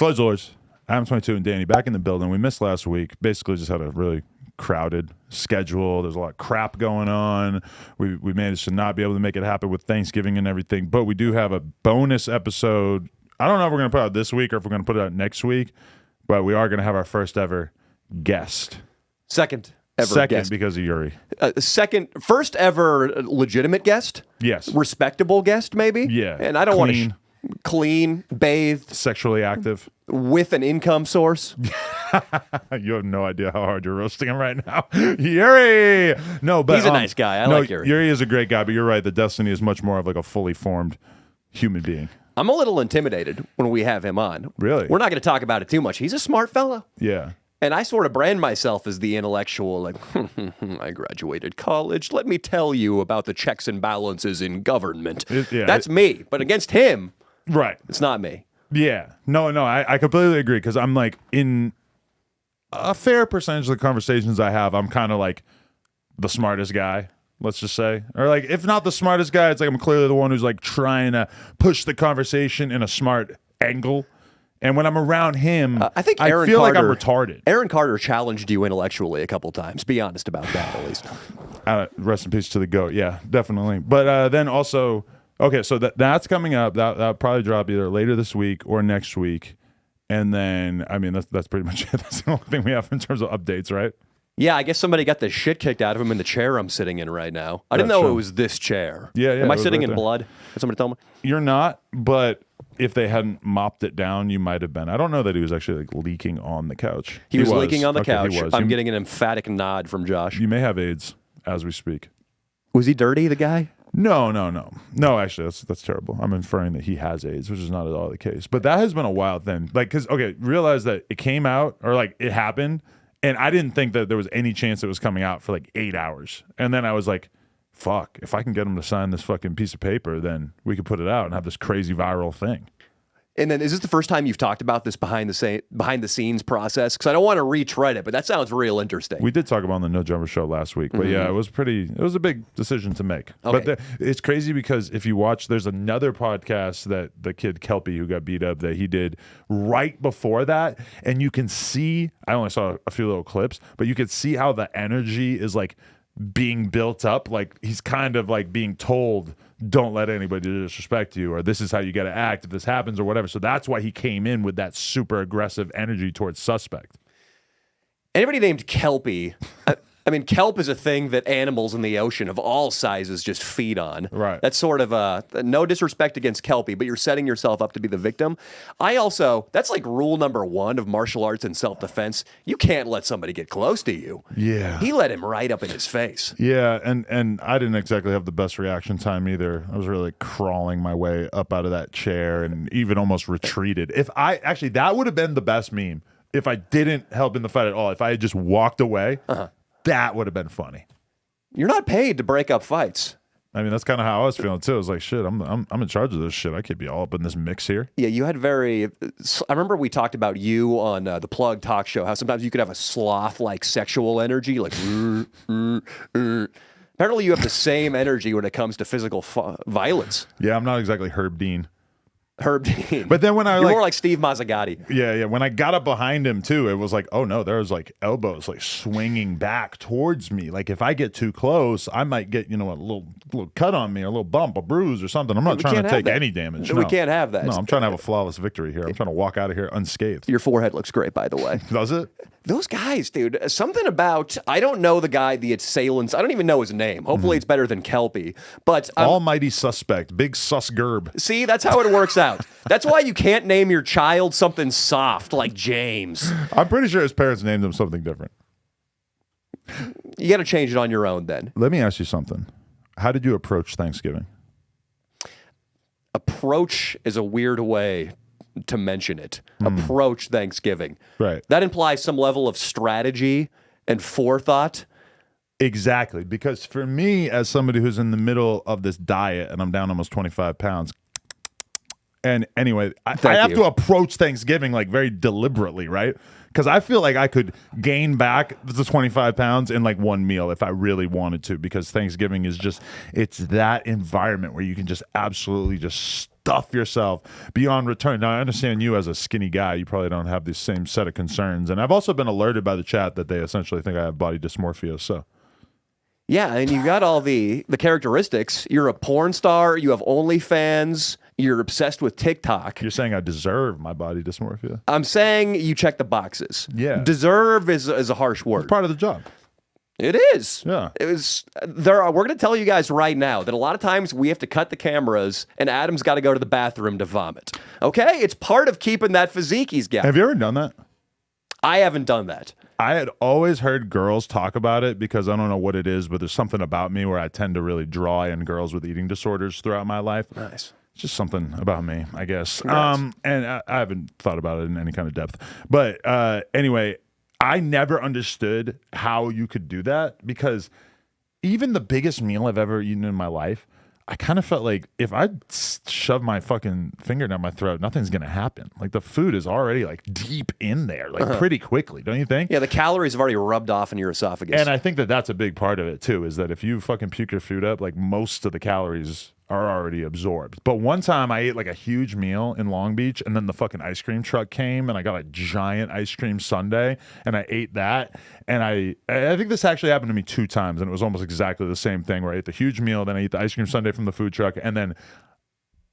Sledgelords, Adam 22 and Danny back in the building. We missed last week. Basically just had a really crowded schedule. There's a lot of crap going on. We managed to not be able to make it happen with Thanksgiving and everything, but we do have a bonus episode. I don't know if we're going to put it out this week or if we're going to put it out next week, but we are going to have our first ever guest. Second guest. Because of Yuri. First ever legitimate guest. Yes. Respectable guest, maybe. Yeah. And I don't want to clean, bathed, sexually active, with an income source. You have no idea how hard you're roasting him right now. Yuri! No, but he's a nice guy. I like Yuri. Yuri is a great guy, but you're right. The Destiny is much more of like a fully formed human being. I'm a little intimidated when we have him on. Really? We're not going to talk about it too much. He's a smart fellow. Yeah. And I sort of brand myself as the intellectual, like, I graduated college. Let me tell you about the checks and balances in government. That's me. But against him, right, it's not me. Yeah. No, I completely agree, because I'm like, in a fair percentage of the conversations I have, I'm kind of like the smartest guy, let's just say. Or like, if not the smartest guy, it's like I'm clearly the one who's like trying to push the conversation in a smart angle. And when I'm around him, I feel like I'm retarded. Aaron Carter challenged you intellectually a couple times. Be honest about that, at least. Rest in peace to the GOAT. Yeah, definitely. But then also, okay, so that's coming up. That'll probably drop either later this week or next week. And then, I mean, that's pretty much it. That's the only thing we have in terms of updates, right? Yeah, I guess somebody got the shit kicked out of him in the chair I'm sitting in right now. I didn't know it was this chair. Yeah. Am I sitting in blood? Did somebody tell me? You're not, but if they hadn't mopped it down, you might have been. I don't know that he was actually like leaking on the couch. He was leaking on the couch. He was. I'm getting an emphatic nod from Josh. You may have AIDS as we speak. Was he dirty, the guy? No. Actually, that's terrible. I'm inferring that he has AIDS, which is not at all the case. But that has been a wild thing. Like, because, okay, realize that it came out, or like it happened, and I didn't think that there was any chance it was coming out for like 8 hours. And then I was like, fuck, if I can get him to sign this fucking piece of paper, then we could put it out and have this crazy viral thing. And then, is this the first time you've talked about this behind the scenes process? Because I don't want to retread it, but that sounds real interesting. We did talk about it on the No Jumper show last week, but yeah, it was a big decision to make. Okay. But it's crazy because if you watch, there's another podcast that the kid Kelpie who got beat up that he did right before that, and you can see, I only saw a few little clips, but you could see how the energy is like being built up. Like he's kind of like being told, don't let anybody disrespect you, or this is how you got to act if this happens, or whatever. So that's why he came in with that super aggressive energy towards Suspect. Anybody named Kelpie, I mean, kelp is a thing that animals in the ocean of all sizes just feed on. Right. That's sort of no disrespect against Kelpie, but you're setting yourself up to be the victim. That's like rule number 1 of martial arts and self-defense. You can't let somebody get close to you. Yeah. He let him right up in his face. Yeah, and I didn't exactly have the best reaction time either. I was really crawling my way up out of that chair and even almost retreated. That would have been the best meme if I didn't help in the fight at all. If I had just walked away. That would have been funny. You're not paid to break up fights. I mean, that's kind of how I was feeling too. I was like, shit, I'm in charge of this shit. I can't be all up in this mix here. Yeah, you had I remember we talked about you on the Plug talk show, how sometimes you could have a sloth-like sexual energy, like, Apparently you have the same energy when it comes to physical violence. Yeah, I'm not exactly Herb Dean. Herb Dean. But then when You're more like Steve Mazzagatti. Yeah. When I got up behind him too, it was like, oh no, there was like elbows like swinging back towards me. Like if I get too close, I might get, a little cut on me, or a little bump, a bruise or something. I'm not trying to take any damage. No. We can't have that. No, I'm trying to have a flawless victory here. I'm trying to walk out of here unscathed. Your forehead looks great, by the way. Does it? Those guys, dude, something about, I don't know the guy, the assailants. I don't even know his name. Hopefully it's better than Kelpie. But Almighty Suspect, Big Sus Gerb. See, that's how it works out. That's why you can't name your child something soft like James. I'm pretty sure his parents named him something different. You got to change it on your own then. Let me ask you something. How did you approach Thanksgiving? Approach is a weird way to mention it. Approach Thanksgiving. Right. That implies some level of strategy and forethought. Exactly. Because for me, as somebody who's in the middle of this diet and I'm down almost 25 pounds, And anyway, I Thank have you. to approach Thanksgiving like very deliberately, right? Because I feel like I could gain back the 25 pounds in like one meal if I really wanted to, because Thanksgiving is just, it's that environment where you can just absolutely just stuff yourself beyond return. Now, I understand you as a skinny guy, you probably don't have the same set of concerns. And I've also been alerted by the chat that they essentially think I have body dysmorphia. So Yeah, and you got all the characteristics. You're a porn star. You have OnlyFans. You're obsessed with TikTok. you're saying I deserve my body dysmorphia? I'm saying you check the boxes. Yeah. Deserve is a harsh word. Part of the job. It is. Yeah. It was. We're going to tell you guys right now that a lot of times we have to cut the cameras, and Adam's got to go to the bathroom to vomit. Okay, it's part of keeping that physique he's got. Have you ever done that? I haven't done that. I had always heard girls talk about it because I don't know what it is, but there's something about me where I tend to really draw in girls with eating disorders throughout my life. Nice. It's just something about me, I guess. Congrats. And I haven't thought about it in any kind of depth. But anyway, I never understood how you could do that, because even the biggest meal I've ever eaten in my life, I kind of felt like if I shove my fucking finger down my throat, nothing's going to happen. Like the food is already like deep in there, like pretty quickly, don't you think? Yeah, the calories have already rubbed off in your esophagus. And I think that that's a big part of it too, is that if you fucking puke your food up, like most of the calories are already absorbed. But one time I ate like a huge meal in Long Beach, and then the fucking ice cream truck came and I got a giant ice cream sundae and I ate that. And I think this actually happened to me 2 times, and it was almost exactly the same thing, where I ate the huge meal, then I ate the ice cream sundae from the food truck, and then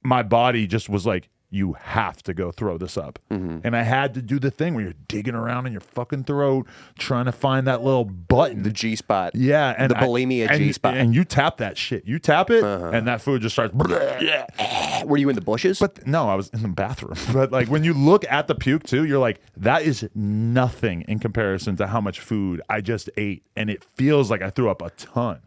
my body just was like, you have to go throw this up. And I had to do the thing where you're digging around in your fucking throat trying to find that little button. the G spot. Yeah, and The bulimia G-spot. and you tap that shit. You tap it, and that food just starts. Were you in the bushes? But no, I was in the bathroom. But like when you look at the puke too, you're like, that is nothing in comparison to how much food I just ate, and it feels like I threw up a ton.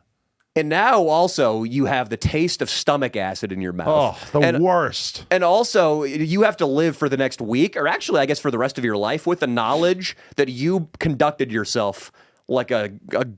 And now also you have the taste of stomach acid in your mouth. Oh, the worst. And also, you have to live for the next week, or actually, I guess for the rest of your life, with the knowledge that you conducted yourself like a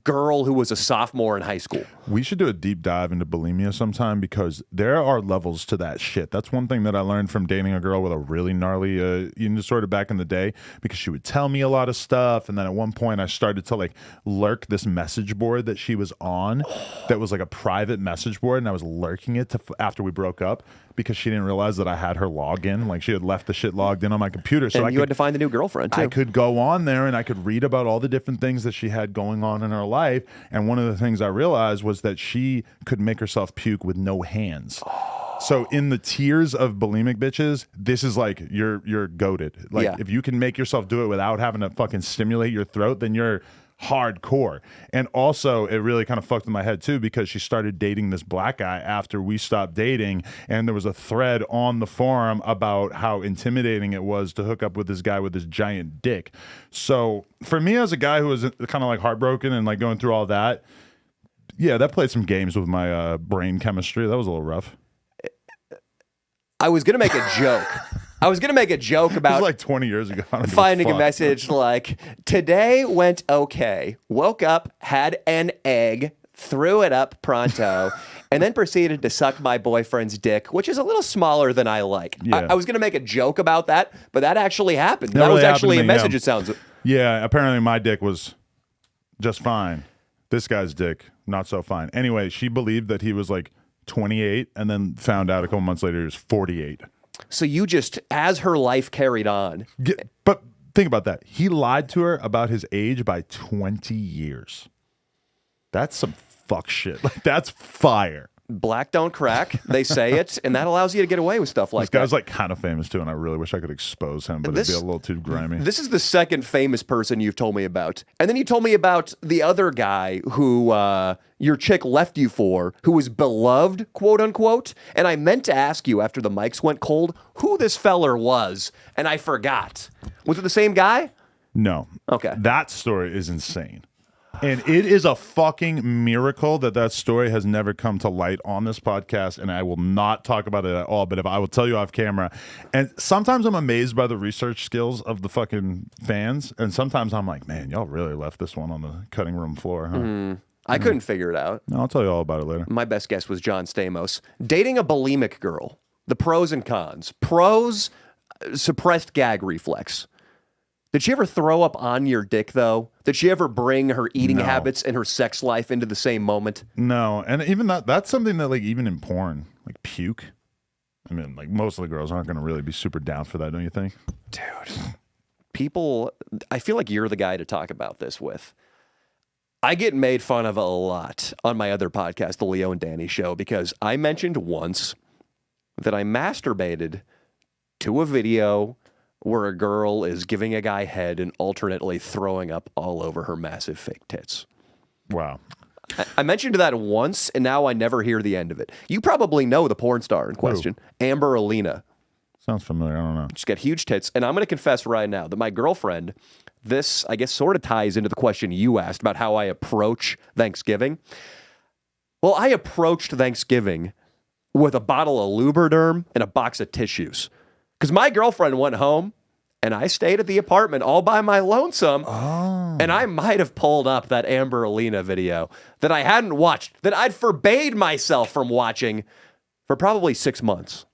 girl who was a sophomore in high school. We should do a deep dive into bulimia sometime, because there are levels to that shit. That's one thing that I learned from dating a girl with a really gnarly eating disorder back in the day, because she would tell me a lot of stuff. And then at one point I started to like lurk this message board that she was on that was like a private message board. And I was lurking it after we broke up, because she didn't realize that I had her login. Like she had left the shit logged in on my computer. So And you had to find a new girlfriend, too. I could go on there and I could read about all the different things that she had going on in her life. And one of the things I realized was that she could make herself puke with no hands. So in the tiers of bulimic bitches, this is like you're goated. Like Yeah. if you can make yourself do it without having to fucking stimulate your throat, then you're hardcore. And also it really kind of fucked with my head too, because she started dating this black guy after we stopped dating, and there was a thread on the forum about how intimidating it was to hook up with this guy with this giant dick. So for me, as a guy who was kind of like heartbroken and like going through all that, yeah, that played some games with my brain chemistry. That was a little rough. I was going to make a joke. I was going to make a joke It was about like 20 years ago. I don't give finding a fuck. message like, today went okay, woke up, had an egg, threw it up pronto, and then proceeded to suck my boyfriend's dick, which is a little smaller than I like. Yeah. I was going to make a joke about that, but that actually happened. That really was happened actually to a me, message, yeah. it sounds. Yeah, apparently my dick was just fine. This guy's dick, not so fine. Anyway, she believed that he was like 28, and then found out a couple months later he was 48. So you just, as her life carried on. But think about that. He lied to her about his age by 20 years. That's some fuck shit. Like, that's fire. Black don't crack, they say it, and that allows you to get away with stuff like This guy's that. like kind of famous too, and I really wish I could expose him, but it'd be a little too grimy. This is the second famous person you've told me about. And then you told me about the other guy who your chick left you for, who was beloved, quote unquote. And I meant to ask you after the mics went cold who this feller was, and I forgot. Was it the same guy? No. Okay. That story is insane. And it is a fucking miracle that that story has never come to light on this podcast, and I will not talk about it at all, but if I will tell you off camera. And sometimes I'm amazed by the research skills of the fucking fans, and sometimes I'm like, man, y'all really left this one on the cutting room floor, huh? I couldn't figure it out. No, I'll tell you all about it later. My best guess was John Stamos. Dating a bulimic girl. The pros and cons. Pros, suppressed gag reflex. Did she ever throw up on your dick, though? Did she ever bring her eating habits and her sex life into the same moment? No, and even that's something that, like, even in porn, like puke. I mean, like, most of the girls aren't going to really be super down for that, don't you think? Dude, people, I feel like you're the guy to talk about this with. I get made fun of a lot on my other podcast, the Leo and Danny Show, because I mentioned once that I masturbated to a video where a girl is giving a guy head and alternately throwing up all over her massive fake tits. Wow. I mentioned that once, and now I never hear the end of it. You probably know the porn star in question, Amber Alina. Sounds familiar. I don't know. She's got huge tits, and I'm going to confess right now that my girlfriend, this, I guess, sort of ties into the question you asked about how I approach Thanksgiving. Well, I approached Thanksgiving with a bottle of Lubriderm and a box of tissues. Because my girlfriend went home, and I stayed at the apartment all by my lonesome, and I might have pulled up that Amber Alina video that I hadn't watched, that I'd forbade myself from watching for probably 6 months.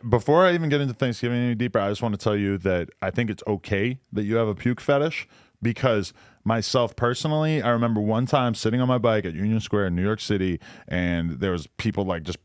Before I even get into Thanksgiving any deeper, I just want to tell you that I think it's okay that you have a puke fetish, because myself personally, I remember one time sitting on my bike at Union Square in New York City, and there was people like just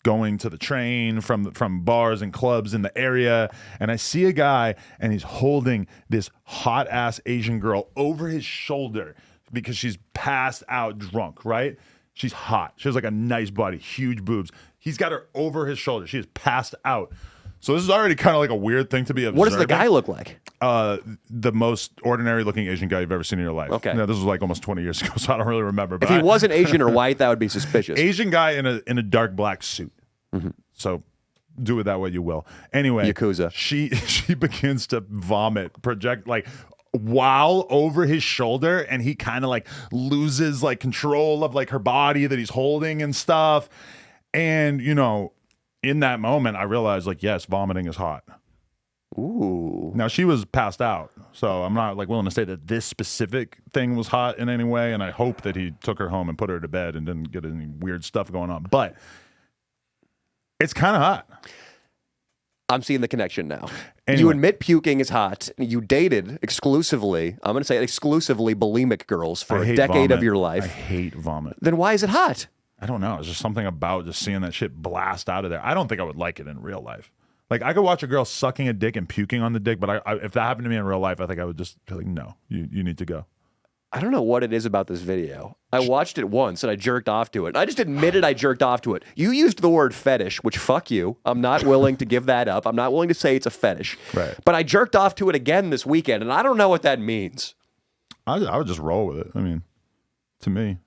going to the train from bars and clubs in the area, and I see a guy, and he's holding this hot ass Asian girl over his shoulder because she's passed out drunk, right? She's hot. She has like a nice body, huge boobs. He's got her over his shoulder. She is passed out. So this is already kind of like a weird thing to be observing. What does the guy look like? The most ordinary looking Asian guy you've ever seen in your life. Okay. Now, this was like almost 20 years ago, so I don't really remember. But If he wasn't Asian or white, that would be suspicious. Asian guy in a dark black suit. Mm-hmm. So do with that what you will. Anyway, Yakuza. She begins to vomit, project like while over his shoulder, and he kind of like loses like control of like her body that he's holding and stuff. And you know, in that moment, I realized like, yes, vomiting is hot. Ooh. Now she was passed out, so I'm not like willing to say that this specific thing was hot in any way. And I hope that he took her home and put her to bed and didn't get any weird stuff going on. But it's kind of hot. I'm seeing the connection now. Anyway. You admit puking is hot. You dated exclusively, I'm going to say exclusively bulimic girls for a decade of your life. I hate vomit. Then why is it hot? I don't know. It's just something about just seeing that shit blast out of there. I don't think I would like it in real life. Like, I could watch a girl sucking a dick and puking on the dick, but if that happened to me in real life, I think I would just be like, no, you need to go. I don't know what it is about this video. I watched it once and I jerked off to it. I just admitted I jerked off to it. You used the word fetish, which fuck you. I'm not willing to give that up. I'm not willing to say it's a fetish. Right. But I jerked off to it again this weekend, and I don't know what that means. I would just roll with it. I mean, to me,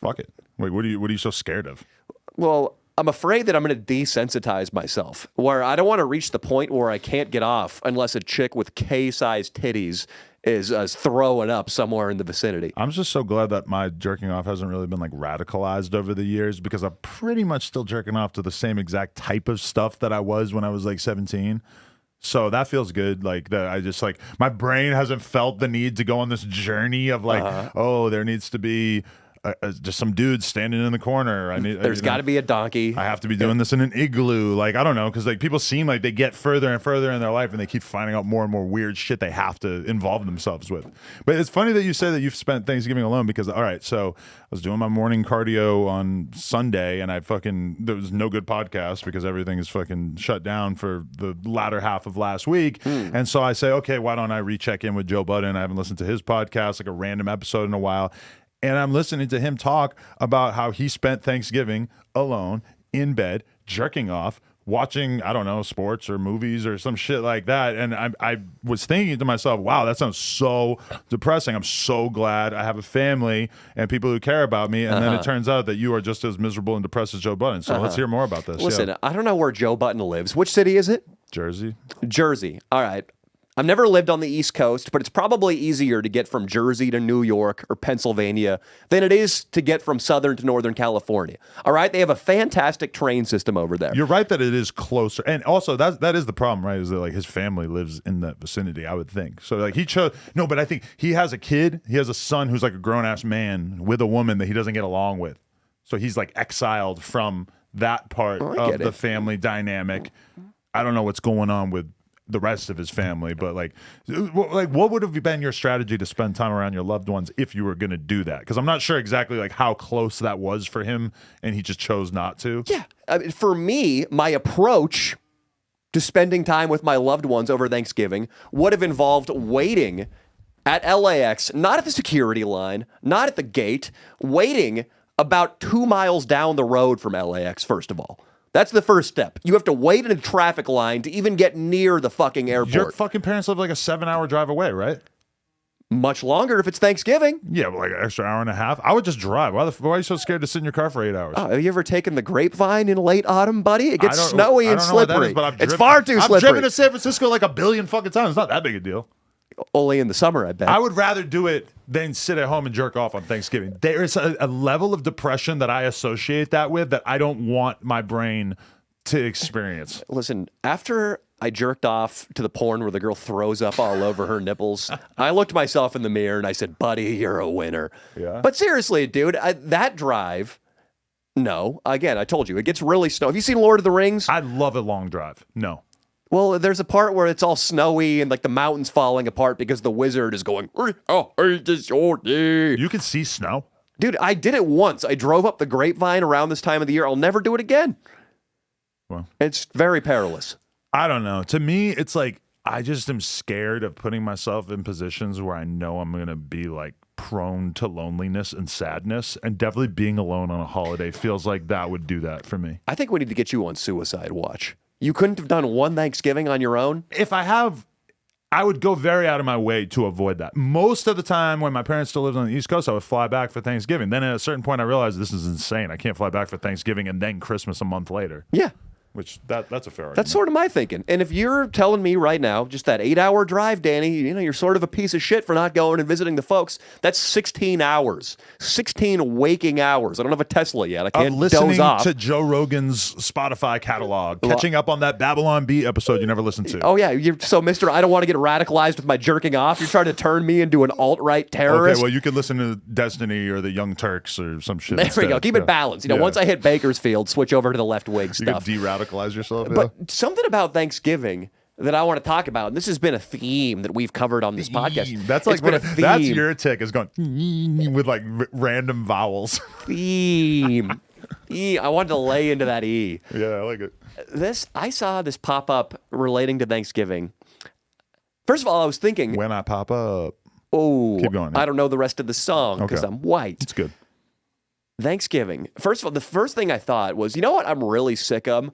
fuck it. Wait, what are you so scared of? Well, I'm afraid that I'm going to desensitize myself, where I don't want to reach the point where I can't get off unless a chick with K-sized titties is throwing up somewhere in the vicinity. I'm just so glad that my jerking off hasn't really been like radicalized over the years, because I'm pretty much still jerking off to the same exact type of stuff that I was when I was like 17. So that feels good. Like that, I just like my brain hasn't felt the need to go on this journey of like, oh, there needs to be just some dudes standing in the corner. There's got to be a donkey. I have to be doing this in an igloo. Like, I don't know, because like people seem like they get further and further in their life, and they keep finding out more and more weird shit they have to involve themselves with. But it's funny that you say that you've spent Thanksgiving alone, because all right, so I was doing my morning cardio on Sunday, and there was no good podcast because everything is fucking shut down for the latter half of last week. And so I say, okay, why don't I recheck in with Joe Budden? I haven't listened to his podcast, like a random episode in a while. And I'm listening to him talk about how he spent Thanksgiving alone in bed, jerking off, watching, I don't know, sports or movies or some shit like that. And I was thinking to myself, wow, that sounds so depressing. I'm so glad I have a family and people who care about me. And then it turns out that you are just as miserable and depressed as Joe Budden. So let's hear more about this. Listen, I don't know where Joe Budden lives. Which city is it? Jersey. Jersey. All right. I've never lived on the East Coast, but it's probably easier to get from Jersey to New York or Pennsylvania than it is to get from Southern to Northern California. All right? They have a fantastic train system over there. You're right that it is closer. And also, that is the problem, right? Is that like his family lives in that vicinity, I would think. So like he chose, no, but I think he has a kid. He has a son who's like a grown-ass man with a woman that he doesn't get along with. So he's like exiled from that part of the family dynamic. I don't know what's going on with the rest of his family, but like what would have been your strategy to spend time around your loved ones if you were going to do that? Because I'm not sure exactly like how close that was for him, and he just chose not to. Yeah, I mean, for me, my approach to spending time with my loved ones over Thanksgiving would have involved waiting at LAX, not at the security line, not at the gate, waiting about 2 miles down the road from LAX, first of all. That's the first step. You have to wait in a traffic line to even get near the fucking airport. Your fucking parents live like a 7-hour drive away, right? Much longer if it's Thanksgiving. Yeah, but like an extra hour and a half. I would just drive. Why are you so scared to sit in your car for 8 hours? Oh, have you ever taken the Grapevine in late autumn, buddy? It gets snowy and slippery. It's far too slippery. I've driven to San Francisco like a billion fucking times. It's not that big a deal. Only in the summer, I bet. I would rather do it than sit at home and jerk off on Thanksgiving. There is a level of depression that I associate that with that I don't want my brain to experience. Listen, after I jerked off to the porn where the girl throws up all over her nipples, I looked myself in the mirror and I said, buddy, you're a winner. Yeah. But seriously, dude, that drive, no. Again, I told you, it gets really snowy. Have you seen Lord of the Rings? I love a long drive. No. Well, there's a part where it's all snowy and like the mountain's falling apart because the wizard is going, You can see snow. Dude, I did it once. I drove up the Grapevine around this time of the year. I'll never do it again. Well, it's very perilous. I don't know. To me, it's like I just am scared of putting myself in positions where I know I'm going to be like prone to loneliness and sadness, and definitely being alone on a holiday feels like that would do that for me. I think we need to get you on suicide watch. You couldn't have done one Thanksgiving on your own? If I have, I would go very out of my way to avoid that. Most of the time when my parents still lived on the East Coast, I would fly back for Thanksgiving. Then at a certain point, I realized this is insane. I can't fly back for Thanksgiving and then Christmas a month later. Yeah. Which that's a fair argument. That's sort of my thinking. And if you're telling me right now, just that 8-hour drive, Danny, you're sort of a piece of shit for not going and visiting the folks. That's 16 hours. 16 waking hours. I don't have a Tesla yet. I can't listening doze off. to Joe Rogan's Spotify catalog, catching up on that Babylon Bee episode you never listened to. Oh, yeah. So, Mr. I don't want to get radicalized with my jerking off. You're trying to turn me into an alt-right terrorist. Okay, well, you could listen to Destiny or the Young Turks or some shit. There instead. we go. Keep it balanced. Once I hit Bakersfield, switch over to the left wing you stuff. You could de-radicalize yourself. But something about Thanksgiving that I want to talk about, and this has been a theme that we've covered on this podcast. That's like that's your tick is going with like random vowels. Theme. I wanted to lay into that E. Yeah, I like it. I saw this pop up relating to Thanksgiving. First of all, I was thinking, when I pop up. Oh, keep going. I don't know the rest of the song because I'm white. It's good. Thanksgiving. First of all, the first thing I thought was, you know what I'm really sick of?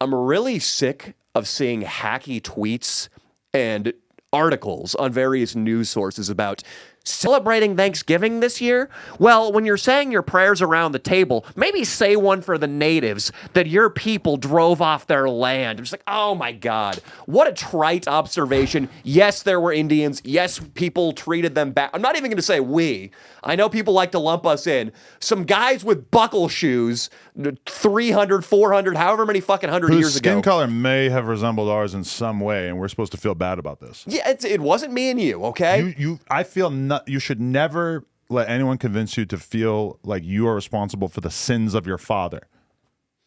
I'm really sick of seeing hacky tweets and articles on various news sources about celebrating Thanksgiving this year. Well, when you're saying your prayers around the table, maybe say one for the natives that your people drove off their land. I'm just like, oh my God, what a trite observation. Yes, there were Indians. Yes, people treated them bad. I'm not even going to say we. I know people like to lump us in. Some guys with buckle shoes, 300, 400, however many fucking hundred years ago. Skin color may have resembled ours in some way, and we're supposed to feel bad about this. Yeah, it wasn't me and you, okay? I feel you should never let anyone convince you to feel like you are responsible for the sins of your father.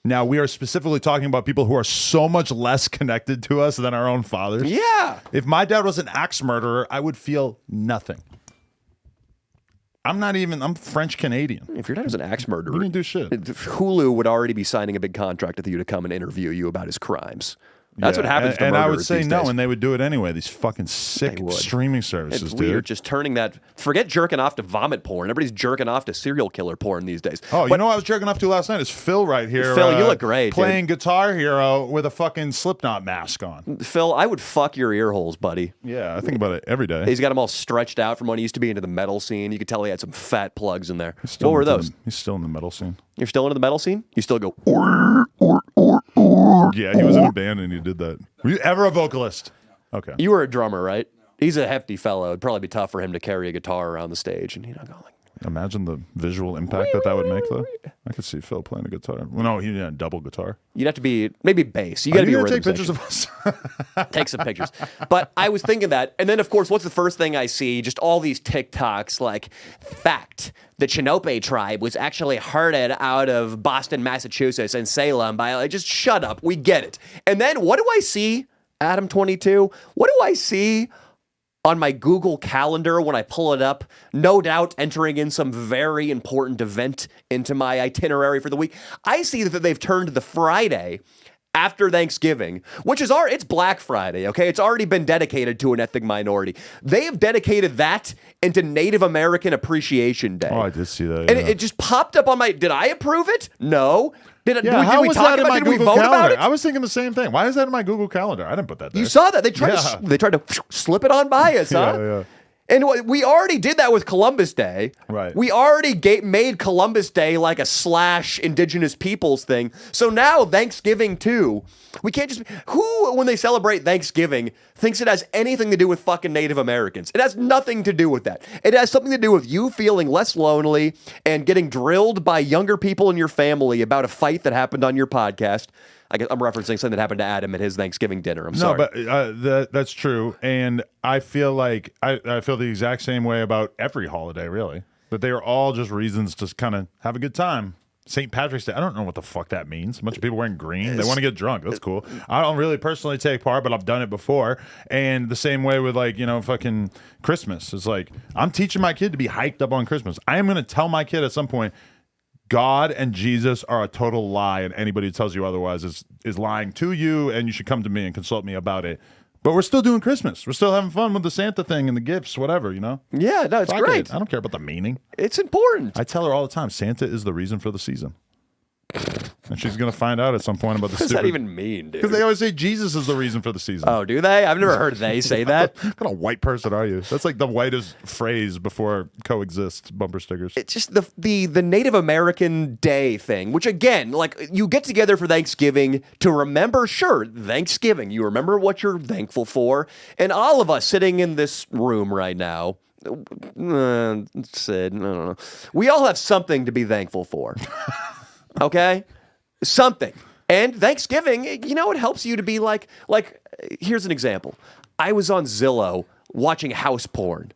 Now, we are specifically talking about people who are so much less connected to us than our own fathers. Yeah. If my dad was an axe murderer, I would feel nothing. I'm French Canadian. If your dad was an axe murderer, you didn't do shit. Hulu would already be signing a big contract with you to come and interview you about his crimes. That's what happens to murderers. And I would say these no, days. and they would do it anyway. These fucking sick streaming services, it's dude. Weird, just turning that. Forget jerking off to vomit porn. Everybody's jerking off to serial killer porn these days. Oh, you know what I was jerking off to last night? Is Phil right here. Phil, you look great. Playing Guitar Hero with a fucking Slipknot mask on. Phil, I would fuck your ear holes, buddy. Yeah, I think about it every day. He's got them all stretched out from when he used to be into the metal scene. You could tell he had some fat plugs in there. What were those? He's still in the metal scene. You're still into the metal scene? You still go. Yeah, he was in a band and he did that. Were you ever a vocalist? Okay. You were a drummer, right? He's a hefty fellow. It'd probably be tough for him to carry a guitar around the stage and going like. Imagine the visual impact that would make, though. I could see Phil playing a guitar. Well, no, he didn't double guitar. You'd have to be maybe bass. You got to be a rhythm take pictures of us. Take some pictures. But I was thinking that, and then of course, what's the first thing I see? Just all these TikToks like, fact, the Chinope tribe was actually herded out of Boston, Massachusetts, and Salem by like, just shut up. We get it. And then what do I see? Adam 22. What do I see on my Google Calendar when I pull it up? No doubt entering in some very important event into my itinerary for the week. I see that they've turned the Friday after Thanksgiving, which is it's Black Friday, okay? It's already been dedicated to an ethnic minority. They have dedicated that into Native American Appreciation Day. Oh, I did see that. And it just popped up on my... Did I approve it? No. Did we talk about it? Did we vote calendar? about it? I was thinking the same thing. Why is that in my Google Calendar? I didn't put that there. You saw that. They tried to slip it on by us, huh? Yeah. And we already did that with Columbus Day. Right. We already made Columbus Day like a / Indigenous peoples thing. So now Thanksgiving too. We can't just... Who, when they celebrate Thanksgiving, thinks it has anything to do with fucking Native Americans? It has nothing to do with that. It has something to do with you feeling less lonely and getting drilled by younger people in your family about a fight that happened on your podcast. I guess I'm referencing something that happened to Adam at his Thanksgiving dinner. I'm sorry. No, but that's true. And I feel like I feel the exact same way about every holiday, really. That they are all just reasons to kind of have a good time. St. Patrick's Day, I don't know what the fuck that means. A bunch of people wearing green. They want to get drunk. That's cool. I don't really personally take part, but I've done it before. And the same way with fucking Christmas. It's like, I'm teaching my kid to be hyped up on Christmas. I am going to tell my kid at some point, God and Jesus are a total lie, and anybody who tells you otherwise is lying to you, and you should come to me and consult me about it. But we're still doing Christmas. We're still having fun with the Santa thing and the gifts, whatever, you know? Yeah, no, it's great. I don't care about the meaning. It's important. I tell her all the time, Santa is the reason for the season. And she's going to find out at some point about the What does that even mean, dude? Because they always say Jesus is the reason for the season. Oh, do they? I've never heard they say that. What kind of white person are you? That's like the whitest phrase before coexist bumper stickers. It's just the Native American Day thing, which again, like you get together for Thanksgiving to remember, sure, Thanksgiving. You remember what you're thankful for. And all of us sitting in this room right now, Sid, I don't know. We all have something to be thankful for. Okay? Something. And Thanksgiving, it helps you to be like, here's an example. I was on Zillow watching house porn.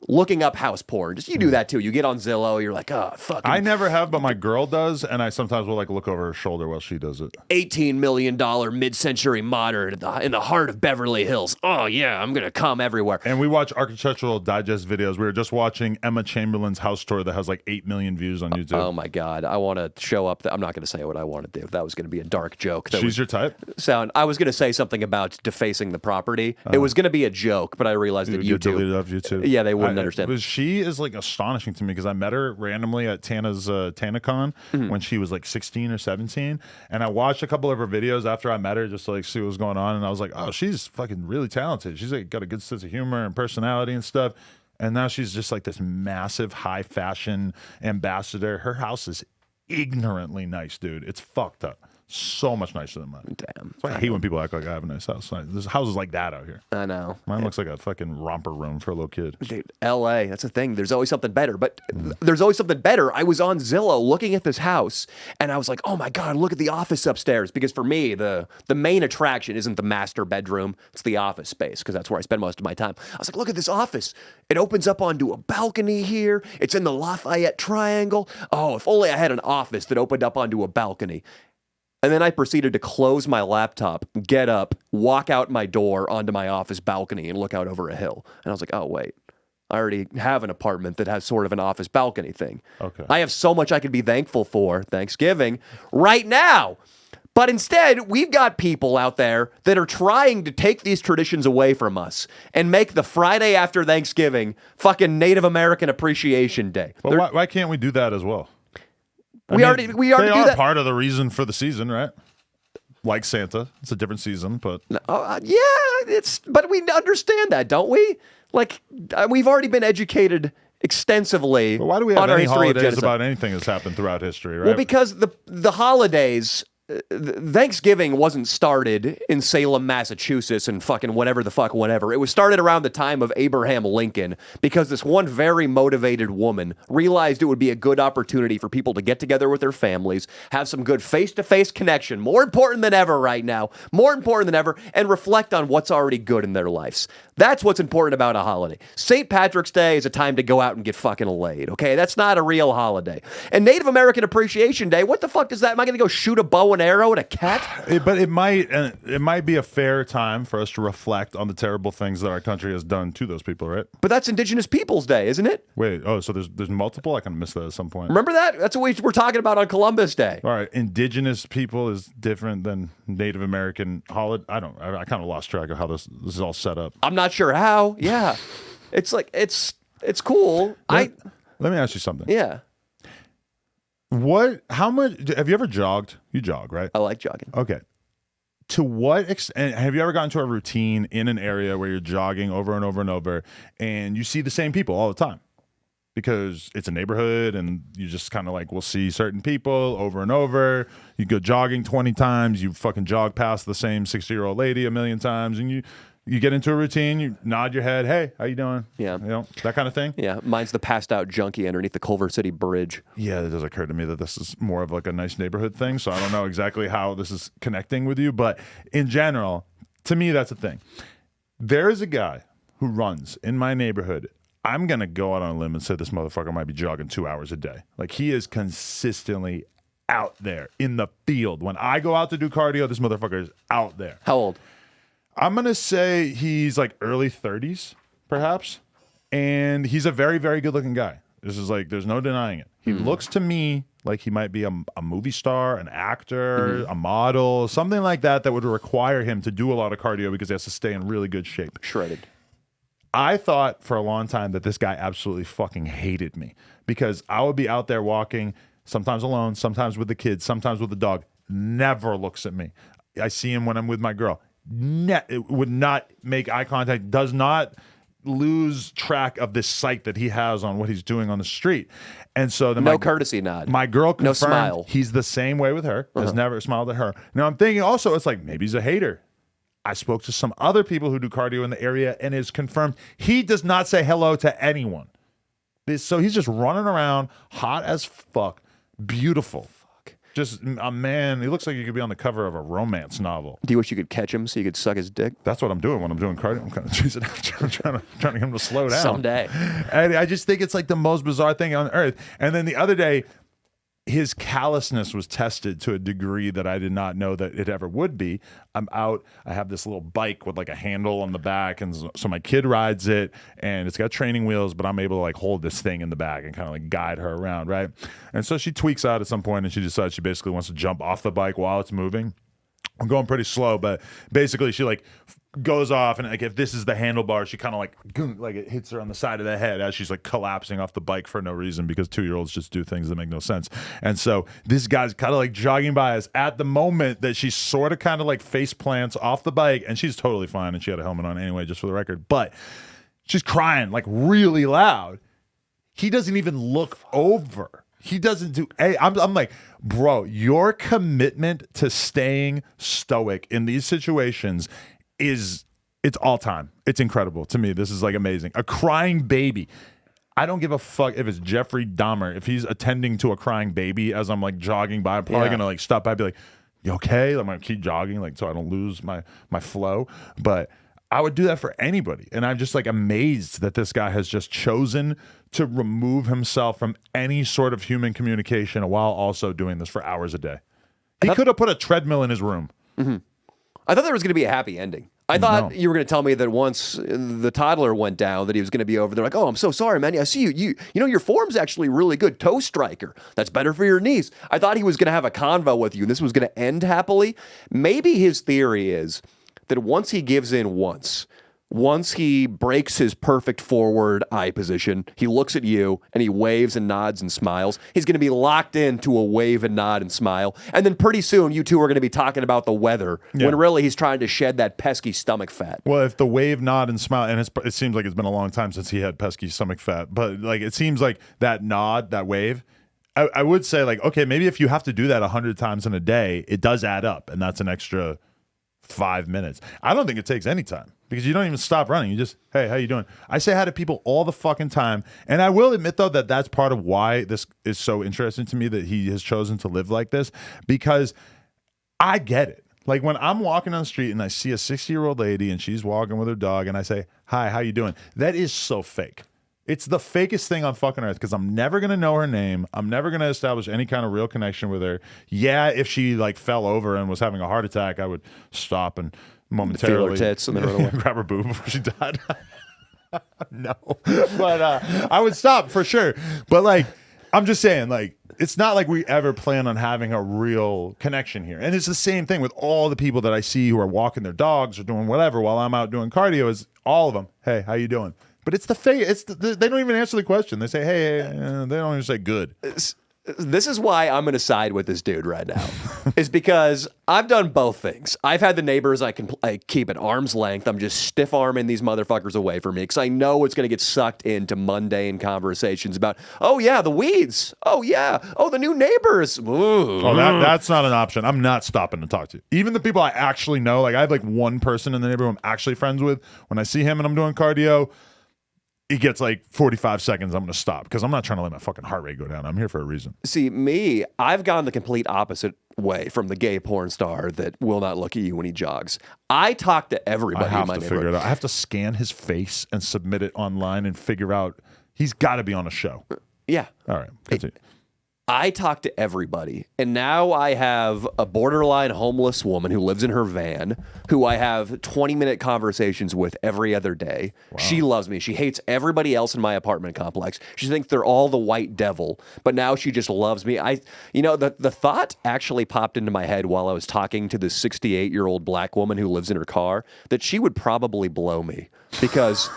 Looking up house porn. Just you do that too. You get on Zillow, you're like, oh, fucking. I never have, but my girl does, and I sometimes will look over her shoulder while she does it. $18 million mid-century modern in the heart of Beverly Hills. Oh yeah, I'm gonna come everywhere. And we watch Architectural Digest videos. We were just watching Emma Chamberlain's house tour that has 8 million views on YouTube. Oh my God, I want to show up. I'm not gonna say what I want to do. That was gonna be a dark joke. She's your type? I was gonna say something about defacing the property. It was gonna be a joke, but I realized that YouTube deleted off YouTube. Yeah, they wouldn't understand. She is astonishing to me because I met her randomly at Tana's TanaCon when she was 16 or 17, and I watched a couple of her videos after I met her just to see what was going on, and I was like, oh, she's fucking really talented. She's got a good sense of humor and personality and stuff, and now she's just this massive high fashion ambassador. Her house is ignorantly nice, dude. It's fucked up. So much nicer than mine. Damn. That's why I hate when people act like I have a nice house. There's houses like that out here. I know. Mine looks like a fucking romper room for a little kid. Dude, LA, that's the thing. There's always something better. But there's always something better. I was on Zillow looking at this house, and I was like, oh my God, look at the office upstairs. Because for me, the main attraction isn't the master bedroom. It's the office space, because that's where I spend most of my time. I was like, look at this office. It opens up onto a balcony here. It's in the Lafayette Triangle. Oh, if only I had an office that opened up onto a balcony. And then I proceeded to close my laptop, get up, walk out my door onto my office balcony and look out over a hill. And I was like, oh, wait, I already have an apartment that has sort of an office balcony thing. Okay. I have so much I could be thankful for Thanksgiving right now. But instead, we've got people out there that are trying to take these traditions away from us and make the Friday after Thanksgiving fucking Native American Appreciation Day. Well, why can't we do that as well? We already they do that. They are part of the reason for the season, right? Like Santa, it's a different season, but but we understand that, don't we? We've already been educated extensively. But why do we have on our any history of holidays genocide? about anything that's happened throughout history, right? Well, because the holidays Thanksgiving wasn't started in Salem, Massachusetts and fucking whatever the fuck, whatever. It was started around the time of Abraham Lincoln because this one very motivated woman realized it would be a good opportunity for people to get together with their families, have some good face-to-face connection, more important than ever right now, more important than ever, and reflect on what's already good in their lives. That's what's important about a holiday. St. Patrick's Day is a time to go out and get fucking laid, okay? That's not a real holiday. And Native American Appreciation Day, what the fuck does that? Am I going to go shoot a bow and arrow at a cat? But it might be a fair time for us to reflect on the terrible things that our country has done to those people, right? But that's Indigenous Peoples Day, isn't it? Wait, so there's multiple? I kind of missed that at some point. Remember that? That's what we were talking about on Columbus Day. All right, Indigenous people is different than Native American holiday. I kind of lost track of how this is all set up. I'm not sure how. Yeah. It's like, it's cool. Let me ask you something. Yeah. How much, have you ever jogged? You jog, right? I like jogging. Okay. To what extent, have you ever gotten to a routine in an area where you're jogging over and over and over and you see the same people all the time? Because it's a neighborhood and you just kind of like will see certain people over and over. You go jogging 20 times, you fucking jog past the same 60-year-old lady a million times, and you get into a routine, you nod your head, hey, how you doing? Yeah. You know, that kind of thing. Yeah. Mine's the passed out junkie underneath the Culver City Bridge. Yeah, it does occur to me that this is more of like a nice neighborhood thing. So I don't know exactly how this is connecting with you. But in general, to me, that's a thing. There is a guy who runs in my neighborhood. I'm going to go out on a limb and say this motherfucker might be jogging 2 hours a day. Like, he is consistently out there in the field. When I go out to do cardio, this motherfucker is out there. How old? I'm going to say he's like early 30s, perhaps. And he's a very, very good looking guy. This is like, there's no denying it. He looks to me like he might be a movie star, an actor, a model, something like that would require him to do a lot of cardio because he has to stay in really good shape. Shredded. I thought for a long time that this guy absolutely fucking hated me because I would be out there walking, sometimes alone, sometimes with the kids, sometimes with the dog, never looks at me. I see him when I'm with my girl. It would not make eye contact, does not lose track of this sight that he has on what he's doing on the street. And so no courtesy nod. My girl confirmed no smile. He's the same way with her, has never smiled at her. Now I'm thinking also, it's like maybe he's a hater. I spoke to some other people who do cardio in the area and it's confirmed he does not say hello to anyone. So he's just running around, hot as fuck, beautiful. Just a man, he looks like he could be on the cover of a romance novel. Do you wish you could catch him so you could suck his dick? That's what I'm doing when I'm doing cardio. I'm kind of chasing after him, trying to get him to slow down. Someday. And I just think it's like the most bizarre thing on earth. And then the other day, his callousness was tested to a degree that I did not know that it ever would be. I'm out. I have this little bike with like a handle on the back. And so my kid rides it and it's got training wheels, but I'm able to like hold this thing in the back and kind of like guide her around, right? And so she tweaks out at some point and she decides she basically wants to jump off the bike while it's moving. I'm going pretty slow, but basically she like goes off and like if this is the handlebar, she kind of like it hits her on the side of the head as she's like collapsing off the bike for no reason because 2-year-olds just do things that make no sense. And so this guy's kind of like jogging by us at the moment that she sort of kind of like face plants off the bike, and she's totally fine and she had a helmet on anyway, just for the record, but she's crying like really loud. He doesn't even look over. He doesn't do. Hey, I'm like, bro, your commitment to staying stoic in these situations it's all time. It's incredible to me. This is like amazing. A crying baby. I don't give a fuck if it's Jeffrey Dahmer. If he's attending to a crying baby as I'm like jogging by, I'm probably gonna like stop by and be like, you okay? I'm gonna keep jogging like so I don't lose my flow. But I would do that for anybody. And I'm just like amazed that this guy has just chosen to remove himself from any sort of human communication while also doing this for hours a day. He could have put a treadmill in his room. Mm-hmm. I thought there was going to be a happy ending. I thought you were going to tell me that once the toddler went down that he was going to be over there like, oh, I'm so sorry, man. I see you know, your form's actually really good. Toe striker. That's better for your knees. I thought he was going to have a convo with you and this was going to end happily. Maybe his theory is that once he gives in once he breaks his perfect forward eye position, he looks at you and he waves and nods and smiles. He's going to be locked into a wave and nod and smile. And then pretty soon you two are going to be talking about the weather when really he's trying to shed that pesky stomach fat. Well, if the wave, nod, and smile, and it seems like it's been a long time since he had pesky stomach fat, but like it seems like that nod, that wave, I would say like, okay, maybe if you have to do that 100 times in a day, it does add up, and that's an extra 5 minutes. I don't think it takes any time because you don't even stop running. You just, hey, how you doing? I say hi to people all the fucking time, and I will admit though that that's part of why this is so interesting to me that he has chosen to live like this, because I get it. Like when I'm walking on the street and I see a 60-year-old lady and she's walking with her dog, and I say, hi, how you doing? That is so fake. It's the fakest thing on fucking earth because I'm never going to know her name. I'm never going to establish any kind of real connection with her. Yeah, if she like fell over and was having a heart attack, I would stop and momentarily feel her tits and then run away. grab her boob before she died. No. But I would stop for sure. But like, I'm just saying, like, it's not like we ever plan on having a real connection here. And it's the same thing with all the people that I see who are walking their dogs or doing whatever while I'm out doing cardio is all of them. Hey, how you doing? But it's the fake. They don't even answer the question. They say, hey, they don't even say good. This is why I'm going to side with this dude right now, is because I've done both things. I've had the neighbors I keep at arm's length. I'm just stiff arming these motherfuckers away from me because I know it's going to get sucked into mundane conversations about, oh yeah, the weeds. Oh yeah. Oh, the new neighbors. Ooh. Oh, that's not an option. I'm not stopping to talk to you. Even the people I actually know, like I have like one person in the neighborhood I'm actually friends with. When I see him and I'm doing cardio, he gets like 45 seconds, I'm going to stop because I'm not trying to let my fucking heart rate go down. I'm here for a reason. See, me, I've gone the complete opposite way from the gay porn star that will not look at you when he jogs. I talk to everybody I have in my to neighborhood. figure it out. I have to scan his face and submit it online and figure out he's got to be on a show. Yeah. All right. Continue. I talk to everybody, and now I have a borderline homeless woman who lives in her van, who I have 20-minute conversations with every other day. Wow. She loves me. She hates everybody else in my apartment complex. She thinks they're all the white devil, but now she just loves me. The thought actually popped into my head while I was talking to this 68-year-old black woman who lives in her car that she would probably blow me because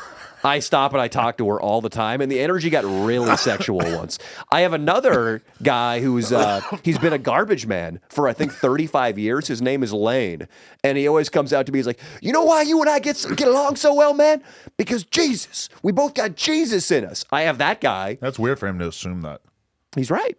I stop and I talk to her all the time, and the energy got really sexual once. I have another guy who's he's been a garbage man for I think 35 years. His name is Lane, and he always comes out to me. He's like, you know why you and I get along so well, man? Because Jesus. We both got Jesus in us. I have that guy. That's weird for him to assume that. He's right.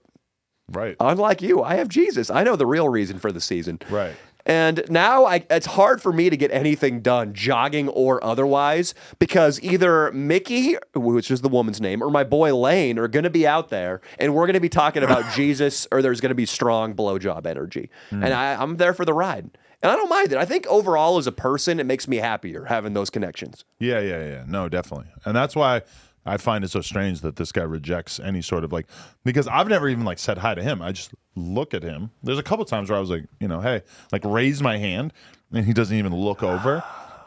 Right. Unlike you, I have Jesus. I know the real reason for the season. Right. And now it's hard for me to get anything done, jogging or otherwise, because either Mickey, which is the woman's name, or my boy Lane are going to be out there, and we're going to be talking about Jesus, or there's going to be strong blowjob energy. And I'm there for the ride. And I don't mind it. I think overall as a person, it makes me happier having those connections. Yeah. No, definitely. And that's why I find it so strange that this guy rejects any sort of like, because I've never even like said hi to him. I just look at him. There's a couple times where I was like, hey, like raise my hand, and he doesn't even look over.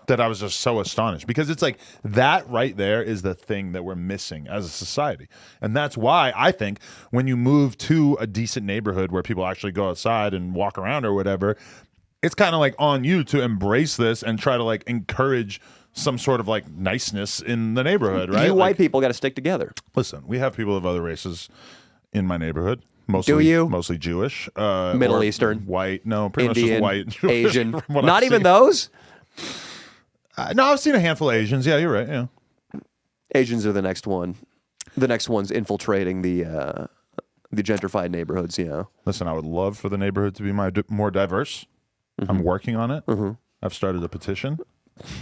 That I was just so astonished because it's like that right there is the thing that we're missing as a society. And that's why I think when you move to a decent neighborhood where people actually go outside and walk around or whatever, it's kind of like on you to embrace this and try to like encourage some sort of like niceness in the neighborhood, right? You white people got to stick together. Listen, we have people of other races in my neighborhood. Mostly, do you? Mostly Jewish, Middle Eastern, white. No, pretty Indian, much just white, Jewish, Asian. Not even those. No, I've seen a handful of Asians. Yeah, you're right. Yeah, Asians are the next one. The next one's infiltrating the gentrified neighborhoods. Yeah. Listen, I would love for the neighborhood to be more diverse. Mm-hmm. I'm working on it. Mm-hmm. I've started a petition.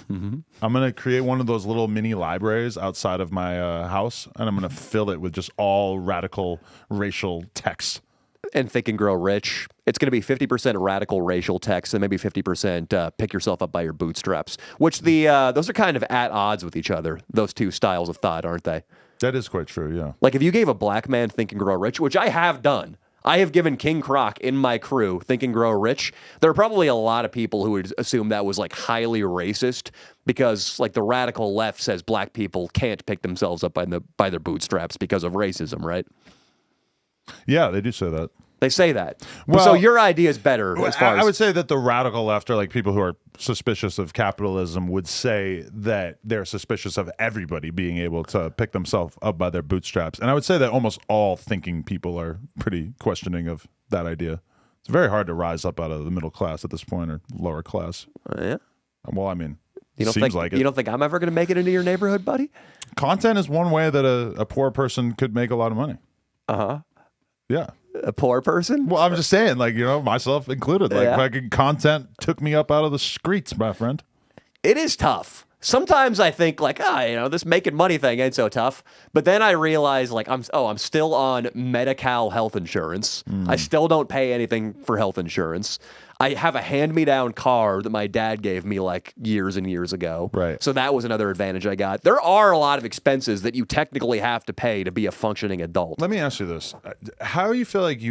Mm-hmm. I'm going to create one of those little mini libraries outside of my house, and I'm going to fill it with just all radical racial text. And Think and Grow Rich. It's going to be 50% radical racial text and maybe 50% pick yourself up by your bootstraps, which those are kind of at odds with each other, those two styles of thought, aren't they? That is quite true, yeah. Like if you gave a black man Think and Grow Rich, which I have done, I have given King Croc in my crew Think and Grow Rich. There are probably a lot of people who would assume that was like highly racist because like the radical left says black people can't pick themselves up by their bootstraps because of racism, right? Yeah, they do say that. They say that. Well, so your idea is better as far as... I would say that the radical left, or like people who are suspicious of capitalism, would say that they're suspicious of everybody being able to pick themselves up by their bootstraps. And I would say that almost all thinking people are pretty questioning of that idea. It's very hard to rise up out of the middle class at this point, or lower class. Yeah. Well, I mean, you don't seems think, like it. You don't think I'm ever going to make it into your neighborhood, buddy? Content is one way that a poor person could make a lot of money. Uh-huh. Yeah. A poor person? Well, I'm just saying, like, myself included. Like, Yeah. fucking content took me up out of the streets, my friend. It is tough. Sometimes I think like, this making money thing ain't so tough. But then I realize like, I'm still on Medi-Cal health insurance. I still don't pay anything for health insurance. I have a hand-me-down car that my dad gave me like years and years ago. Right. So that was another advantage I got. There are a lot of expenses that you technically have to pay to be a functioning adult. Let me ask you this. How do you feel like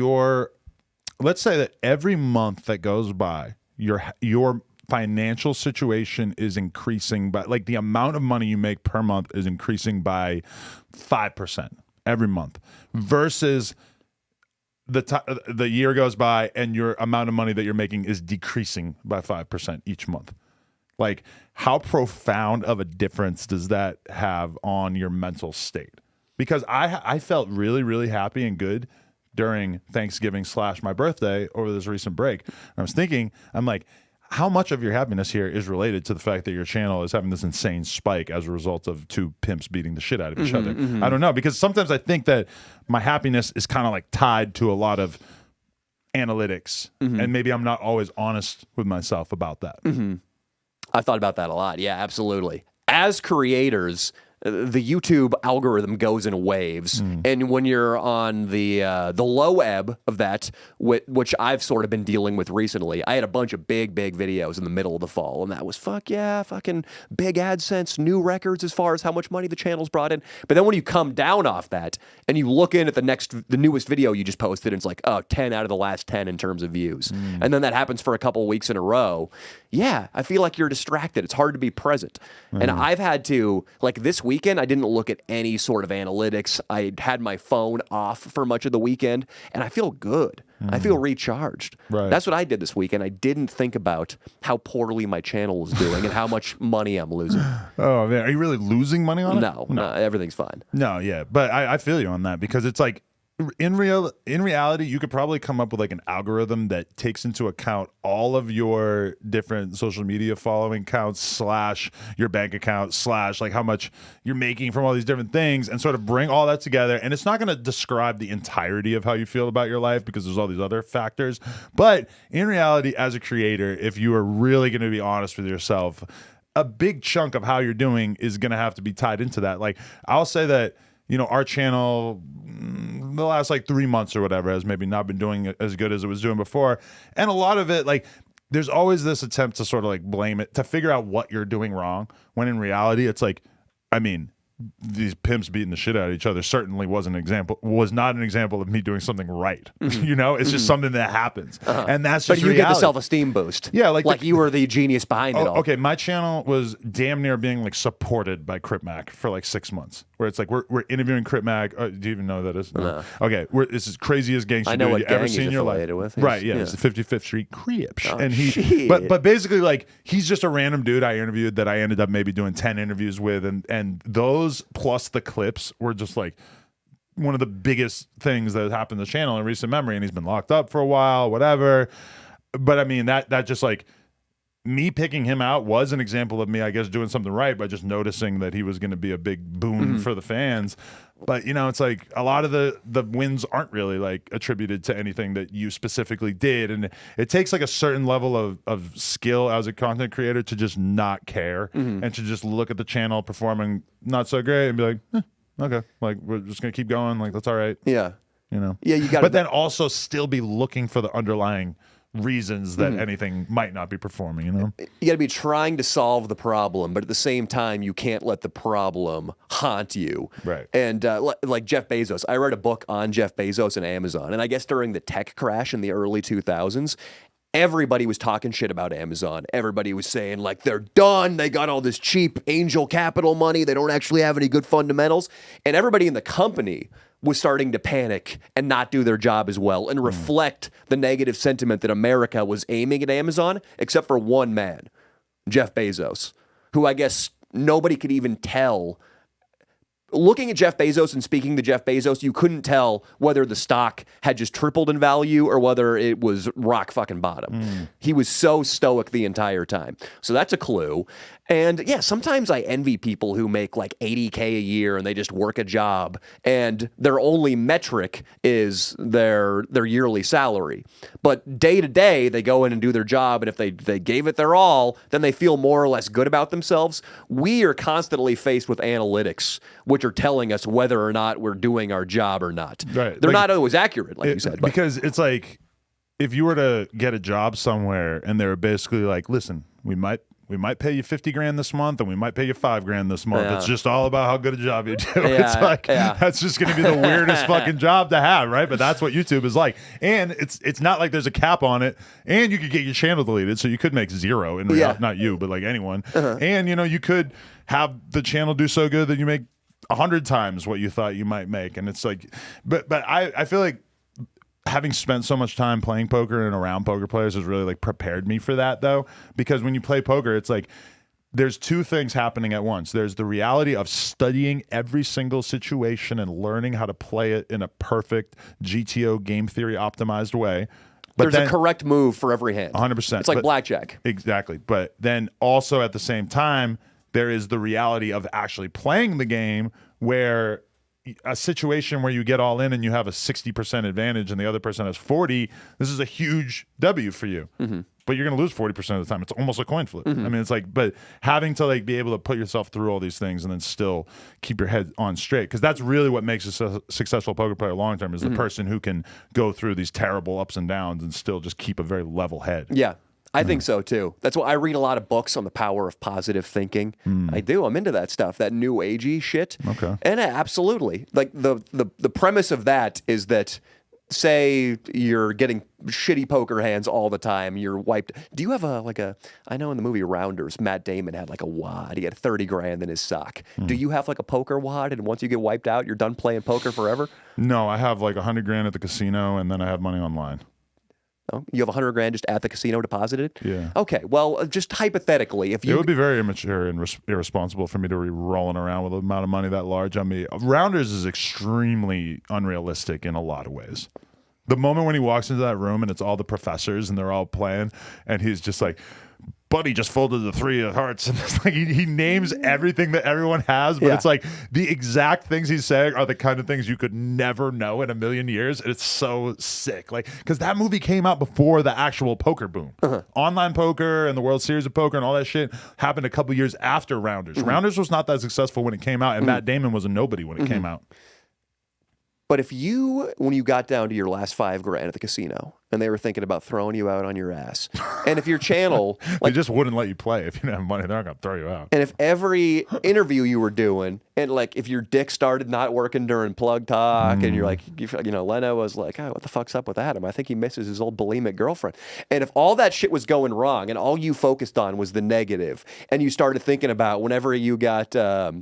let's say that every month that goes by, your financial situation is increasing by, like, the amount of money you make per month is increasing by 5% every month versus the year goes by and your amount of money that you're making is decreasing by 5% each month. Like, how profound of a difference does that have on your mental state? Because I felt really, really happy and good during Thanksgiving / my birthday over this recent break. And I was thinking, I'm like, how much of your happiness here is related to the fact that your channel is having this insane spike as a result of two pimps beating the shit out of each other? I don't know, because sometimes I think that my happiness is kind of like tied to a lot of analytics, and maybe I'm not always honest with myself about that. I've thought about that a lot. Yeah, absolutely. As creators, the YouTube algorithm goes in waves, and when you're on the low ebb of that, which I've sort of been dealing with recently, I had a bunch of big videos in the middle of the fall, and that was fucking big AdSense, new records as far as how much money the channel's brought in. But then when you come down off that and you look in at the newest video you just posted, and it's like, 10 out of the last 10 in terms of views, and then that happens for a couple of weeks in a row. Yeah, I feel like you're distracted. It's hard to be present, and I've had to, like, this weekend, I didn't look at any sort of analytics. I had my phone off for much of the weekend, and I feel good. I feel recharged. Right. That's what I did this weekend. I didn't think about how poorly my channel is doing and how much money I'm losing. Oh, man. Are you really losing money on it? No, everything's fine. No, yeah. But I feel you on that, because it's like, in reality, you could probably come up with like an algorithm that takes into account all of your different social media following counts / your bank account / like how much you're making from all these different things, and sort of bring all that together. And it's not going to describe the entirety of how you feel about your life, because there's all these other factors. But in reality, as a creator, if you are really going to be honest with yourself, a big chunk of how you're doing is going to have to be tied into that. Like, I'll say that, our channel, the last like 3 months or whatever, has maybe not been doing as good as it was doing before. And a lot of it, like, there's always this attempt to sort of like blame it, to figure out what you're doing wrong, when in reality, it's like, I mean, these pimps beating the shit out of each other certainly was not an example of me doing something right. It's just something that happens. And that's just But you reality. get the self-esteem boost. Yeah, like you were the genius behind it all. Okay, my channel was damn near being like supported by Crip Mac for like 6 months, where it's like we're interviewing Crip Mac. Do you even know who that is? No. Okay, this is craziest gangster I know dude what you ever gang seen in he's your life. affiliated with. Right, yeah, it's the 55th Street Crips. Oh, and he but basically, like, he's just a random dude I interviewed that I ended up maybe doing 10 interviews with, and those plus the clips were just like one of the biggest things that has happened to the channel in recent memory. And he's been locked up for a while, whatever. But I mean, that just like, me picking him out was an example of me, I guess, doing something right by just noticing that he was going to be a big boon for the fans. But it's like a lot of the wins aren't really like attributed to anything that you specifically did, and it takes like a certain level of skill as a content creator to just not care and to just look at the channel performing not so great and be like, okay, like, we're just gonna keep going, like, that's all right. Yeah, yeah, you got. But then also still be looking for the underlying reasons that anything might not be performing. You got to be trying to solve the problem, but at the same time, you can't let the problem haunt you. Right. And like Jeff Bezos, I read a book on Jeff Bezos and Amazon, and I guess during the tech crash in the early 2000s, everybody was talking shit about Amazon. Everybody was saying, like, they're done. They got all this cheap angel capital money. They don't actually have any good fundamentals. And everybody in the company was starting to panic and not do their job as well and reflect the negative sentiment that America was aiming at Amazon, except for one man, Jeff Bezos, who I guess nobody could even tell. Looking at Jeff Bezos and speaking to Jeff Bezos, you couldn't tell whether the stock had just tripled in value or whether it was rock fucking bottom. He was so stoic the entire time. So that's a clue. And yeah, sometimes I envy people who make like $80K a year and they just work a job and their only metric is their yearly salary. But day to day, they go in and do their job, and if they gave it their all, then they feel more or less good about themselves. We are constantly faced with analytics, which are telling us whether or not we're doing our job or not. Right. They're not always accurate, like you said. But. Because it's like, if you were to get a job somewhere and they were basically like, listen, we might pay you $50,000 this month, and we might pay you $5,000 this month. Yeah. It's just all about how good a job you do. Yeah, It's like that's just going to be the weirdest fucking job to have, right? But that's what YouTube is like, and it's not like there's a cap on it, and you could get your channel deleted, so you could make zero. In reality, not you, but like anyone, and you could have the channel do so good that you make 100 times what you thought you might make, and it's like, but I feel like, having spent so much time playing poker and around poker players has really like prepared me for that, though, because when you play poker, it's like there's two things happening at once. There's the reality of studying every single situation and learning how to play it in a perfect GTO game theory optimized way. But there's a correct move for every hand. 100%. It's like blackjack. Exactly. But then also at the same time, there is the reality of actually playing the game, where a situation where you get all in and you have a 60% advantage and the other person has 40, this is a huge W for you. But you're going to lose 40% of the time. It's almost a coin flip. I mean, it's like, but having to like be able to put yourself through all these things and then still keep your head on straight, because that's really what makes a successful poker player long term, is the person who can go through these terrible ups and downs and still just keep a very level head. Yeah. I think so too. That's why I read a lot of books on the power of positive thinking. I do. I'm into that stuff, that new agey shit. Okay. And absolutely, like the premise of that is that, say you're getting shitty poker hands all the time, you're wiped. Do you have I know in the movie Rounders, Matt Damon had like a wad. He had $30,000 in his sock. Do you have like a poker wad, and once you get wiped out, you're done playing poker forever? No, I have like $100,000 at the casino, and then I have money online. Oh, you have $100,000 just at the casino deposited? Yeah. Okay. Well, just hypothetically, if you it would be very immature and irresponsible for me to be rolling around with an amount of money that large on me. Rounders is extremely unrealistic in a lot of ways. The moment when he walks into that room and it's all the professors and they're all playing, and he's just like, Buddy just folded the 3 of hearts, and it's like he names everything that everyone has, but it's like the exact things he's saying are the kind of things you could never know in a million years, and it's so sick. Like, because that movie came out before the actual poker boom. Online poker and the World Series of Poker and all that shit happened a couple years after Rounders. Rounders was not that successful when it came out, and Matt Damon was a nobody when it came out. But if you, when you got down to your last $5,000 at the casino, and they were thinking about throwing you out on your ass, and if your channel, they just wouldn't let you play if you didn't have money, they're not gonna throw you out. And if every interview you were doing, and like if your dick started not working during plug talk, and you're like, Leno was like, oh, what the fuck's up with Adam? I think he misses his old bulimic girlfriend. And if all that shit was going wrong, and all you focused on was the negative, and you started thinking about whenever you got a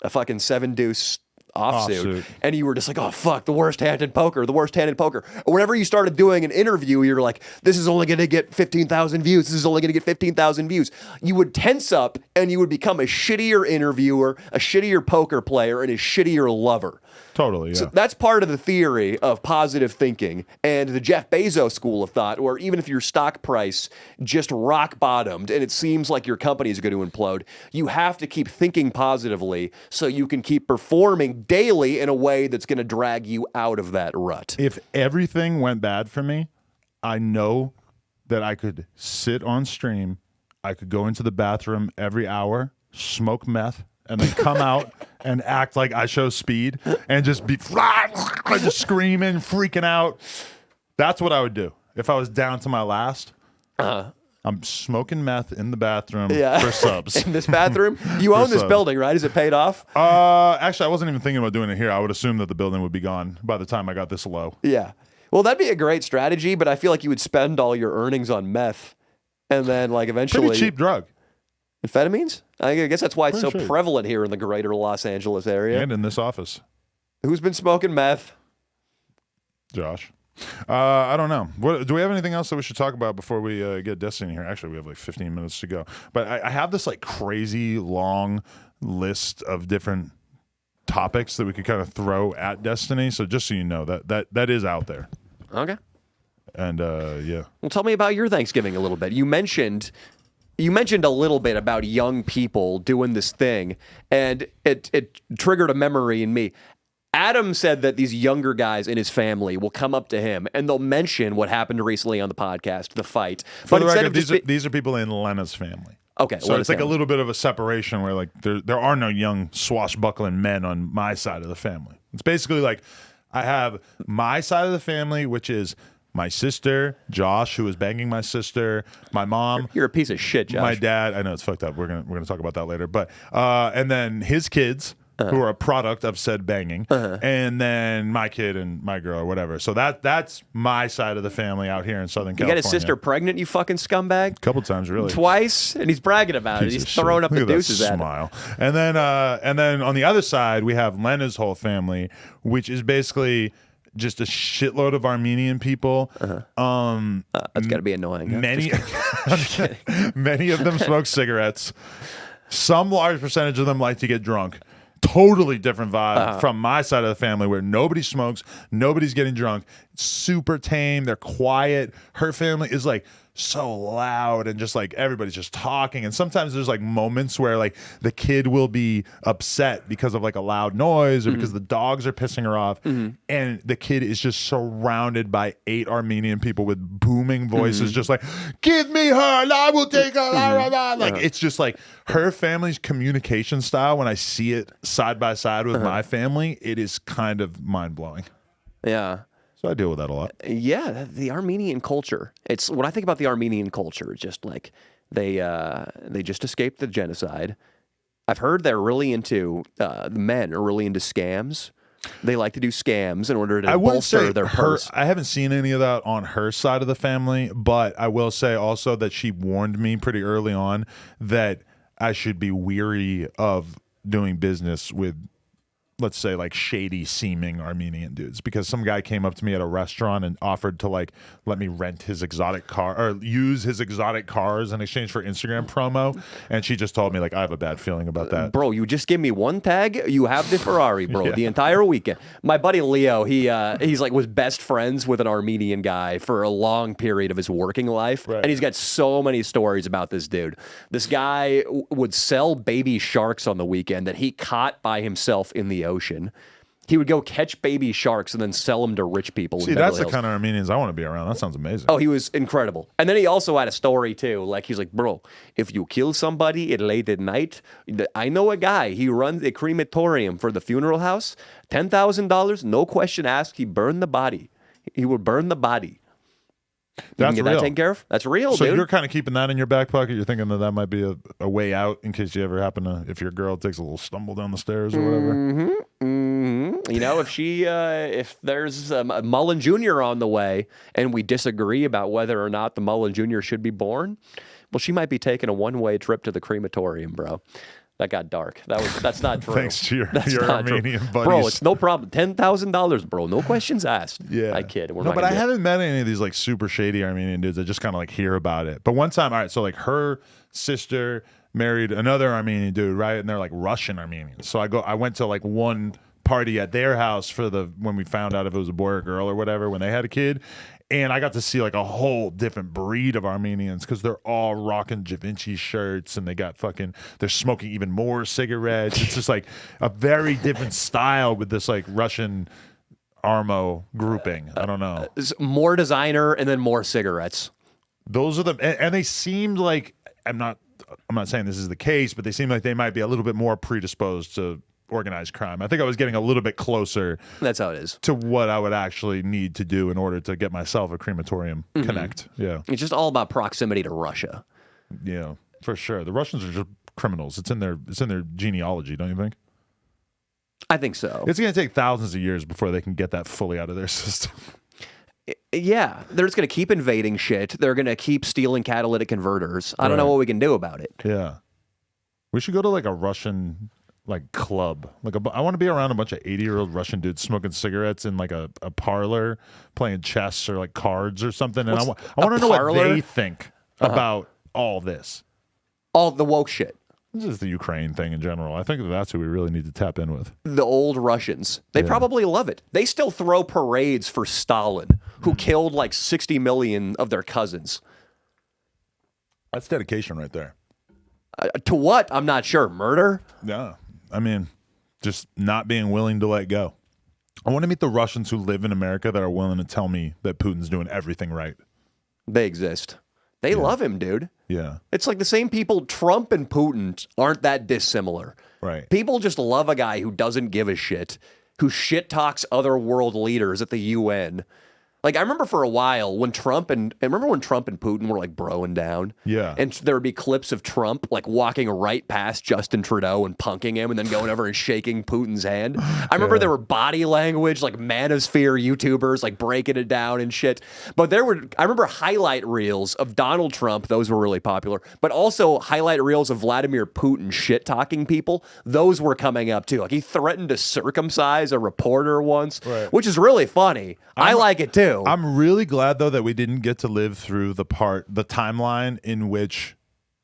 fucking 7-deuce offsuit, and you were just like, oh fuck, the worst hand in poker. Or whenever you started doing an interview, you're like, this is only going to get 15,000 views. You would tense up, and you would become a shittier interviewer, a shittier poker player, and a shittier lover. Totally, yeah. So that's part of the theory of positive thinking and the Jeff Bezos school of thought, or even if your stock price just rock bottomed and it seems like your company is going to implode, you have to keep thinking positively so you can keep performing daily in a way that's going to drag you out of that rut. If everything went bad for me, I know that I could sit on stream, I could go into the bathroom every hour, smoke meth, and then come out and act like I show speed and just be just screaming, freaking out. That's what I would do if I was down to my last. I'm smoking meth in the bathroom for subs. In this bathroom? You own this building, right? Is it paid off? Actually, I wasn't even thinking about doing it here. I would assume that the building would be gone by the time I got this low. Yeah. Well, that'd be a great strategy, but I feel like you would spend all your earnings on meth and then like eventually... Pretty cheap drug. Amphetamines? I guess that's why it's so prevalent here in the greater Los Angeles area. And in this office. Who's been smoking meth? Josh. I don't know. Do we have anything else that we should talk about before we get Destiny here? Actually, we have like 15 minutes to go. But I have this like crazy long list of different topics that we could kind of throw at Destiny. So just so you know, that is out there. Okay. And yeah. Well, tell me about your Thanksgiving a little bit. You mentioned You mentioned a little bit about young people doing this thing, and it triggered a memory in me. Adam said that these younger guys in his family will come up to him and they'll mention what happened recently on the podcast, the fight. For the record, these are people in Lena's family. Okay, so it's like a little bit of a separation where like there are no young swashbuckling men on my side of the family. It's basically like I have my side of the family, which is my sister, Josh, who is banging my sister, my mom. You're a piece of shit, Josh. My dad. I know it's fucked up. We're gonna talk about that later. But and then his kids. Who are a product of said banging, and then my kid and my girl or whatever. So that's my side of the family out here in Southern California. You got his sister pregnant, you fucking scumbag? A couple times, really. Twice, and he's bragging about it. He's throwing up the deuces at smile. And then on the other side, we have Lena's whole family, which is basically just a shitload of Armenian people. That's got to be annoying. Huh? Many of them smoke cigarettes. Some large percentage of them like to get drunk. Totally different vibe from my side of the family where nobody smokes, nobody's getting drunk, super tame, they're quiet. Her family is like so loud and just like everybody's just talking, and sometimes there's like moments where like the kid will be upset because of like a loud noise or because the dogs are pissing her off, and the kid is just surrounded by 8 Armenian people with booming voices just like, give me her and I will take her. Like it's just like her family's communication style. When I see it side by side with my family, it is kind of mind-blowing. Yeah. So I deal with that a lot. Yeah, the Armenian culture. It's when I think about the Armenian culture, it's just like they just escaped the genocide. I've heard they're really into the men are really into scams. They like to do scams in order to bolster their purse. I haven't seen any of that on her side of the family, but I will say also that she warned me pretty early on that I should be weary of doing business with, let's say, like shady seeming Armenian dudes, because some guy came up to me at a restaurant and offered to like let me rent his exotic car or use his exotic cars in exchange for Instagram promo, and she just told me like I have a bad feeling about that. Bro, you just give me one tag, you have the Ferrari, bro. The entire weekend. My buddy Leo, he's like was best friends with an Armenian guy for a long period of his working life, and he's got so many stories about this dude. This guy would sell baby sharks on the weekend that he caught by himself in the ocean. He would go catch baby sharks and then sell them to rich people. See, that's the kind of Armenians I want to be around. That sounds amazing. Oh, he was incredible. And then he also had a story too. Like he's like, bro, if you kill somebody at late at night, I know a guy. He runs a crematorium for the funeral house. $10,000, no question asked. He burned the body. He would burn the body. That's get real. that taken care of? That's real, so dude. You're kind of keeping that in your back pocket. You're thinking that might be a way out in case you ever happen to, if your girl takes a little stumble down the stairs or whatever. You know, if there's a Mullen Jr. on the way and we disagree about whether or not the Mullen Jr. should be born, well, she might be taking a one-way trip to the crematorium, bro. That got dark. That's not true. Thanks to your Armenian buddies. Bro, it's no problem. $10,000, bro. No questions asked. Yeah. I kid. But I haven't met any of these like super shady Armenian dudes. I just kind of like hear about it. But one time, all right, so like her sister married another Armenian dude, right? And they're like Russian Armenians. So I went to like one party at their house for when we found out if it was a boy or girl or whatever when they had a kid. And I got to see like a whole different breed of Armenians because they're all rocking Da Vinci shirts and they're smoking even more cigarettes. It's just like a very different style with this like Russian Armo grouping. I don't know. More designer and then more cigarettes. Those are and they seemed like, I'm not saying this is the case, but they seem like they might be a little bit more predisposed to organized crime. I think I was getting a little bit closer. That's how it is. To what I would actually need to do in order to get myself a crematorium connect. Yeah. It's just all about proximity to Russia. Yeah, for sure. The Russians are just criminals. It's in their genealogy, don't you think? I think so. It's going to take thousands of years before they can get that fully out of their system. Yeah, they're just going to keep invading shit. They're going to keep stealing catalytic converters. I don't know what we can do about it. Yeah. We should go to like a Russian like club. I want to be around a bunch of 80-year-old Russian dudes smoking cigarettes in like a parlor, playing chess or like cards or something. And I want to know what they think about all this. All the woke shit. This is the Ukraine thing in general. I think that's who we really need to tap in with. The old Russians. They probably love it. They still throw parades for Stalin, who killed like 60 million of their cousins. That's dedication right there. To what? I'm not sure. Murder? Yeah. I mean, just not being willing to let go. I want to meet the Russians who live in America that are willing to tell me that Putin's doing everything right. They exist. They love him, dude. Yeah. It's like the same people. Trump and Putin aren't that dissimilar. Right. People just love a guy who doesn't give a shit, who shit talks other world leaders at the UN. Like, I remember for a while when Trump and Putin were like broing down. Yeah. And there would be clips of Trump like walking right past Justin Trudeau and punking him and then going over and shaking Putin's hand. I remember there were body language, like manosphere YouTubers like breaking it down and shit. But I remember highlight reels of Donald Trump. Those were really popular. But also highlight reels of Vladimir Putin shit talking people. Those were coming up too. Like he threatened to circumcise a reporter once, which is really funny. I like it too. I'm really glad though that we didn't get to live through the timeline in which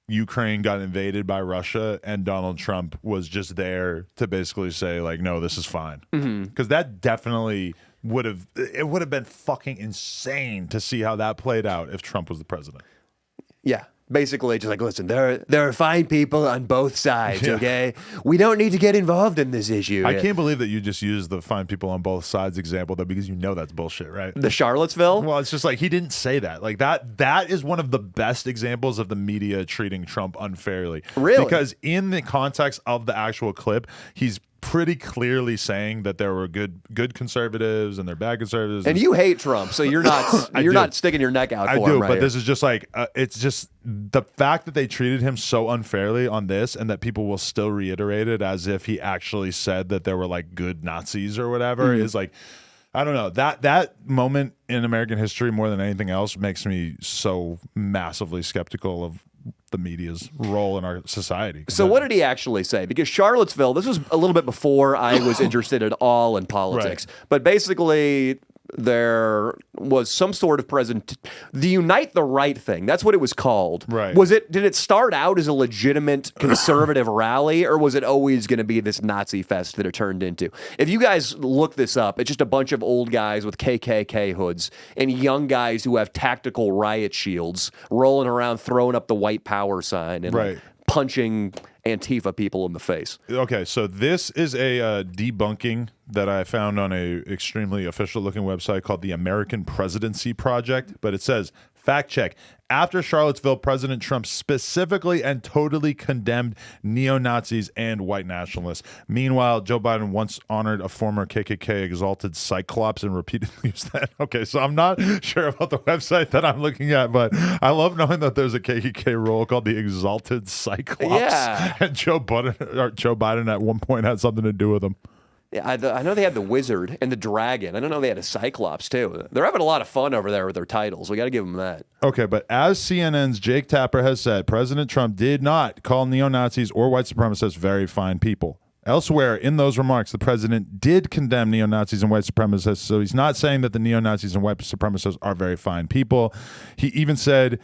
Ukraine got invaded by Russia and Donald Trump was just there to basically say like, no, this is fine. Because that definitely would have been fucking insane to see how that played out if Trump was the president. Yeah. Basically, just like, listen, there are fine people on both sides, okay? We don't need to get involved in this issue. I can't believe that you just used the fine people on both sides example, though, because you know that's bullshit, right? The Charlottesville? Well, it's just like he didn't say that. Like that is one of the best examples of the media treating Trump unfairly. Really? Because in the context of the actual clip, he's pretty clearly saying that there were good conservatives and they're bad conservatives. And you hate Trump, so you're not sticking your neck out for him. I do, but this is just like it's just the fact that they treated him so unfairly on this, and that people will still reiterate it as if he actually said that there were like good Nazis or whatever is like, I don't know, that moment in American history more than anything else makes me so massively skeptical of the media's role in our society. So what did he actually say? Because Charlottesville, this was a little bit before I was interested at all in politics. Right. But basically, there was some sort of the Unite the Right thing. That's what it was called. Right. Did it start out as a legitimate conservative rally, or was it always going to be this Nazi fest that it turned into? If you guys look this up, it's just a bunch of old guys with KKK hoods and young guys who have tactical riot shields rolling around throwing up the white power sign and like, punching Antifa people in the face. Okay, so this is a debunking that I found on a extremely official looking website called the American Presidency Project, but it says, fact check, after Charlottesville, President Trump specifically and totally condemned neo-Nazis and white nationalists. Meanwhile, Joe Biden once honored a former KKK exalted Cyclops and repeatedly used that. Okay, so I'm not sure about the website that I'm looking at, but I love knowing that there's a KKK role called the exalted Cyclops. Yeah. And Joe Biden at one point had something to do with him. Yeah, I know they had the Wizard and the Dragon. I don't know they had a Cyclops, too. They're having a lot of fun over there with their titles. We got to give them that. Okay, but as CNN's Jake Tapper has said, President Trump did not call neo-Nazis or white supremacists very fine people. Elsewhere in those remarks, the president did condemn neo-Nazis and white supremacists, so he's not saying that the neo-Nazis and white supremacists are very fine people. He even said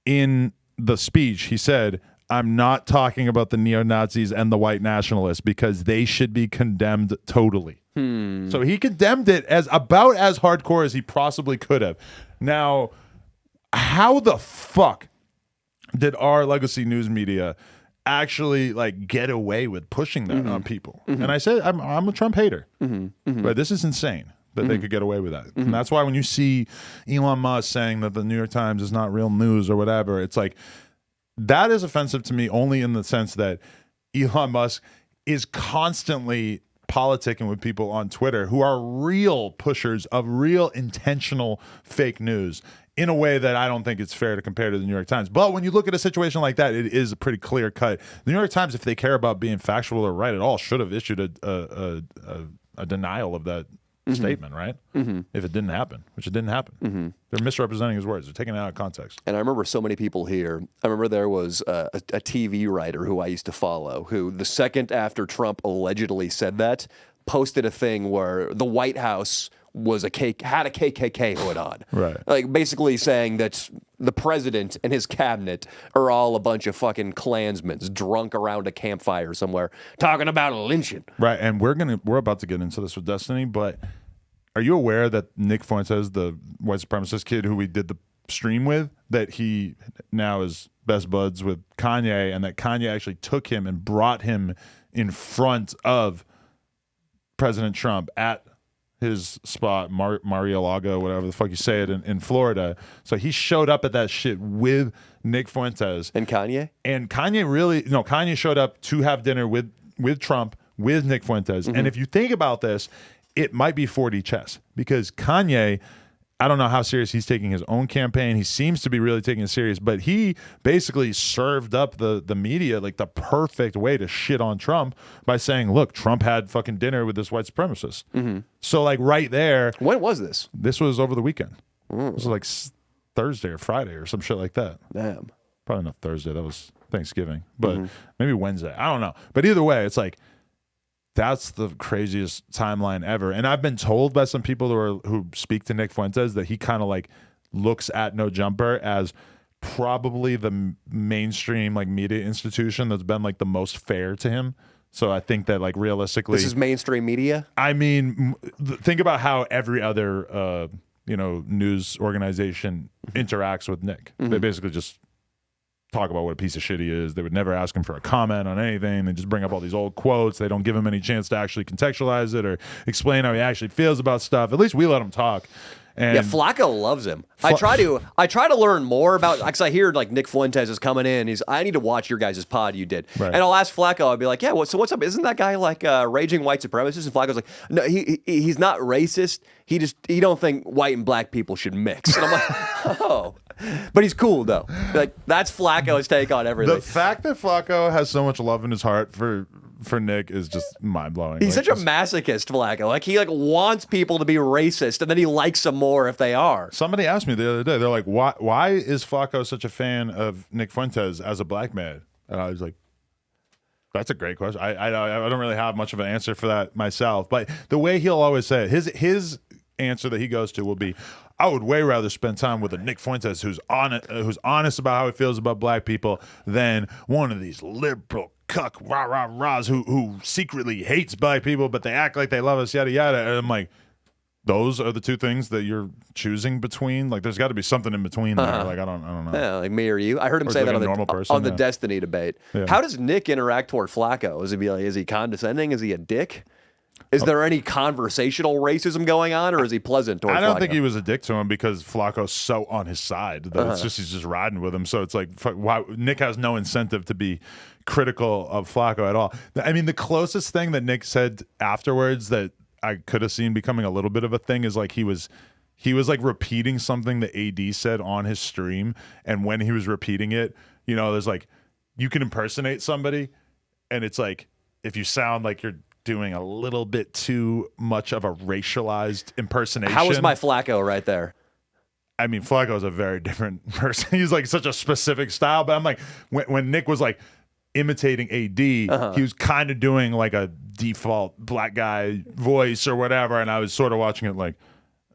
in the speech, he said, I'm not talking about the neo-Nazis and the white nationalists because they should be condemned totally. So he condemned it as about as hardcore as he possibly could have. Now, how the fuck did our legacy news media actually like get away with pushing that on people? And I said, I'm a Trump hater, but this is insane that they could get away with that. And that's why when you see Elon Musk saying that the New York Times is not real news or whatever, it's like, that is offensive to me only in the sense that Elon Musk is constantly politicking with people on Twitter who are real pushers of real intentional fake news in a way that I don't think it's fair to compare to the New York Times. But when you look at a situation like that, it is a pretty clear cut. The New York Times, if they care about being factual or right at all, should have issued a denial of that statement, right? If it didn't happen, which it didn't happen. They're misrepresenting his words. They're taking it out of context. And I remember so many people here. I remember there was a TV writer who I used to follow who the second after Trump allegedly said that, posted a thing where the White House had a KKK hood on. Right. Like basically saying that the president and his cabinet are all a bunch of fucking Klansmen drunk around a campfire somewhere talking about a lynching. Right. And we're about to get into this with Destiny, but are you aware that Nick Fuentes, the white supremacist kid who we did the stream with, that he now is best buds with Kanye, and that Kanye actually took him and brought him in front of President Trump at his spot, Mar-a-Lago, whatever the fuck you say it, in Florida. So he showed up at that shit with Nick Fuentes. And Kanye? And Kanye showed up to have dinner with Trump, with Nick Fuentes. And if you think about this, it might be 4D chess, because Kanye, I don't know how serious he's taking his own campaign. He seems to be really taking it serious, but he basically served up the media like the perfect way to shit on Trump by saying, look, Trump had fucking dinner with this white supremacist. So like right there. When was this? This was over the weekend. This was like Thursday or Friday or some shit like that. Damn. Probably not Thursday. That was Thanksgiving, but maybe Wednesday. I don't know. But either way, it's like, that's the craziest timeline ever. And I've been told by some people who speak to Nick Fuentes that he kind of like looks at No Jumper as probably the mainstream like media institution that's been like the most fair to him. So I think that like realistically, this is mainstream media. I mean, think about how every other news organization interacts with Nick. They basically just talk about what a piece of shit he is. They would never ask him for a comment on anything. They just bring up all these old quotes. They don't give him any chance to actually contextualize it or explain how he actually feels about stuff. At least we let him talk. And yeah, Flacco loves him. I try to learn more about, because I hear like Nick Fuentes is coming in. I need to watch your guys' pod you did. Right. And I'll ask Flacco, I'll be like, yeah, so what's up? Isn't that guy like raging white supremacist? And Flacco's like, no, he's not racist. He don't think white and black people should mix. And I'm like, oh. But he's cool though. Like that's Flacco's take on everything. The fact that Flacco has so much love in his heart for Nick is just mind blowing. He's such a masochist, Flacco. Like he like wants people to be racist, and then he likes them more if they are. Somebody asked me the other day. They're like, "Why is Flacco such a fan of Nick Fuentes as a black man?" And I was like, "That's a great question. I don't really have much of an answer for that myself." But the way he'll always say it, his answer that he goes to will be, I would way rather spend time with a Nick Fuentes who's honest about how he feels about black people than one of these liberal cuck rah-rah-rahs who secretly hates black people, but they act like they love us, yada yada. And I'm like, those are the two things that you're choosing between? Like there's got to be something in between there. Like I don't know. Yeah, like me or you. I heard him say like that a on the Destiny debate. Yeah. How does Nick interact toward Flacco? Is he condescending? Is he a dick? Is there any conversational racism going on, or is he pleasant toward Flacco? I don't think he was a dick to him because Flacco's so on his side that he's just riding with him. So it's like, why, Nick has no incentive to be critical of Flacco at all. I mean, the closest thing that Nick said afterwards that I could have seen becoming a little bit of a thing is like he was like repeating something that AD said on his stream, and when he was repeating it, there's like, you can impersonate somebody, and it's like if you sound like you're doing a little bit too much of a racialized impersonation. How was my Flacco right there? I mean, Flacco is a very different person. He's like such a specific style, but I'm like, when Nick was like imitating AD, he was kind of doing like a default black guy voice or whatever, and I was sort of watching it like,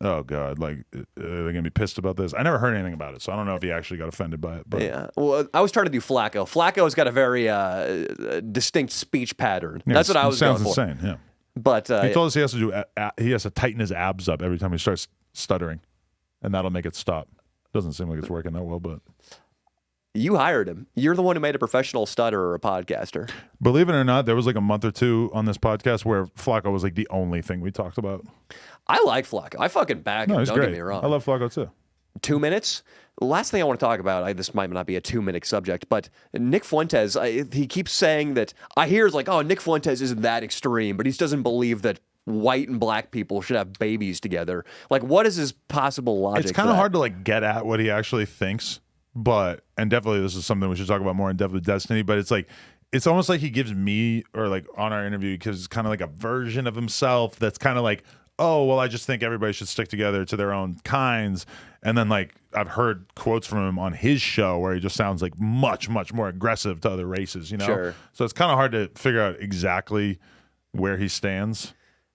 oh God, like they're gonna be pissed about this. I never heard anything about it, so I don't know if he actually got offended by it. But yeah, well, I was trying to do Flacco. Flacco's got a very distinct speech pattern. Yeah, that's what I was going for. Sounds insane. Yeah, but he told us he has to tighten his abs up every time he starts stuttering, and that'll make it stop. Doesn't seem like it's working that well, but you hired him. You're the one who made a professional stutterer a podcaster. Believe it or not, there was like a month or two on this podcast where Flacco was like the only thing we talked about. I like Flacco. I fucking back him. Don't get me wrong. I love Flacco too. 2 minutes. The last thing I want to talk about, this might not be a 2-minute subject, but Nick Fuentes, he keeps saying that, I hear it's like, oh, Nick Fuentes isn't that extreme, but he just doesn't believe that white and black people should have babies together. Like, what is his possible logic? It's kind of hard to like get at what he actually thinks, and definitely this is something we should talk about more in depth with Destiny, but it's like, it's almost like he gives me, or like on our interview, because it's kind of like a version of himself that's kind of like, oh, well, I just think everybody should stick together to their own kinds. And then like I've heard quotes from him on his show where he just sounds like much, much more aggressive to other races, Sure. So it's kind of hard to figure out exactly where he stands.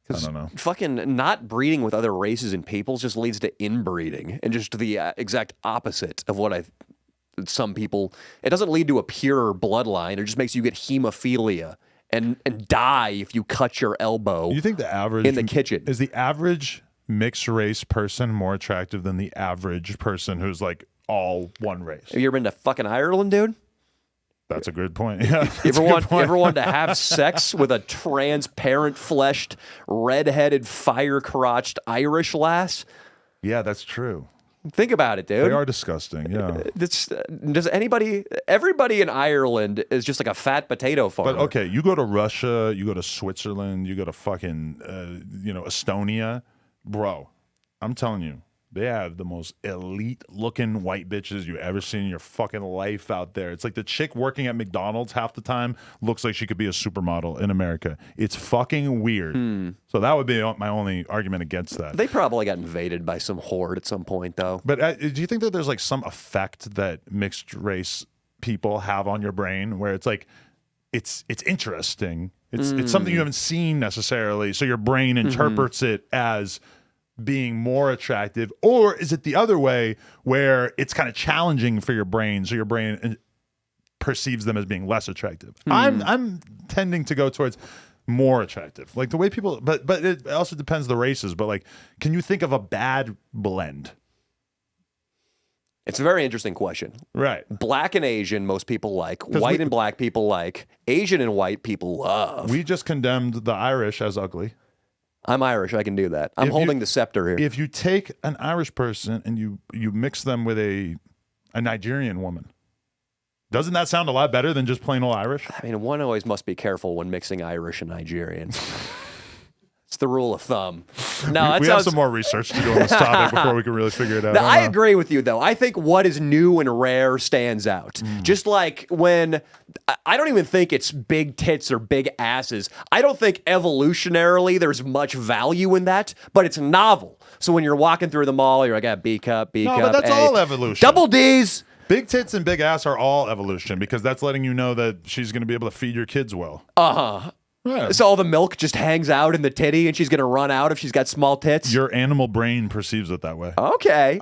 I don't know. Fucking not breeding with other races and peoples just leads to inbreeding and just the exact opposite of what some people, it doesn't lead to a pure bloodline. It just makes you get hemophilia and die if you cut your elbow. You think the average in the kitchen is the average mixed race person more attractive than the average person who's like all one race. Have you ever been to fucking Ireland, dude? That's a good point. Yeah, You ever want to have sex with a transparent-fleshed, red-headed, fire-crotched Irish lass? Yeah, that's true. Think about it, dude. They are disgusting. Yeah. Does everybody in Ireland is just like a fat potato farmer. But okay, you go to Russia, you go to Switzerland, you go to fucking, Estonia, bro. I'm telling you, they have the most elite-looking white bitches you ever seen in your fucking life out there. It's like the chick working at McDonald's half the time looks like she could be a supermodel in America. It's fucking weird. So that would be my only argument against that. They probably got invaded by some horde at some point, though. But do you think that there's like some effect that mixed race people have on your brain where it's like it's interesting. It's something you haven't seen necessarily, so your brain interprets it as being more attractive, or is it the other way where it's kind of challenging for your brain, so your brain perceives them as being less attractive? I'm tending to go towards more attractive, like the way people, but it also depends the races. But like, can you think of a bad blend? It's a very interesting question. Right. Black and Asian, most people like. White and black people like. Asian and white people love. We just condemned the Irish as ugly. I'm Irish. I can do that. I'm holding the scepter here. If you take an Irish person and you mix them with a Nigerian woman, doesn't that sound a lot better than just plain old Irish? I mean, one always must be careful when mixing Irish and Nigerian. It's the rule of thumb. No, we have some more research to do on this topic before we can really figure it out. I agree with you, though. I think what is new and rare stands out. Just like when I don't even think it's big tits or big asses. I don't think evolutionarily there's much value in that, but it's novel. So when you're walking through the mall, you're like, B cup, B cup. No, but that's all evolution. Double D's. Big tits and big ass are all evolution because that's letting you know that she's going to be able to feed your kids well. Yeah. So all the milk just hangs out in the titty and she's going to run out if she's got small tits? Your animal brain perceives it that way. Okay.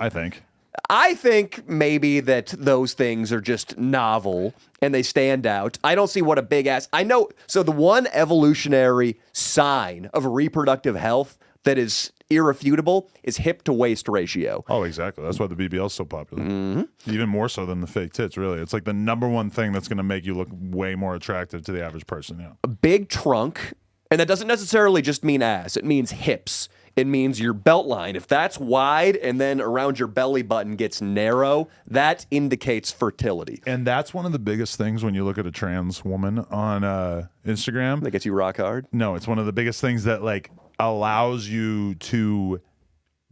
I think maybe that those things are just novel and they stand out. I don't see what a big ass... I know... So the one evolutionary sign of reproductive health that is irrefutable is hip to waist ratio. Oh, exactly. That's why the BBL is so popular. Even more so than the fake tits, really. It's like the number one thing that's going to make you look way more attractive to the average person. Yeah. A big trunk, and that doesn't necessarily just mean ass. It means hips. It means your belt line. If that's wide and then around your belly button gets narrow, that indicates fertility. And that's one of the biggest things when you look at a trans woman on Instagram. That gets you rock hard? No, it's one of the biggest things that like allows you to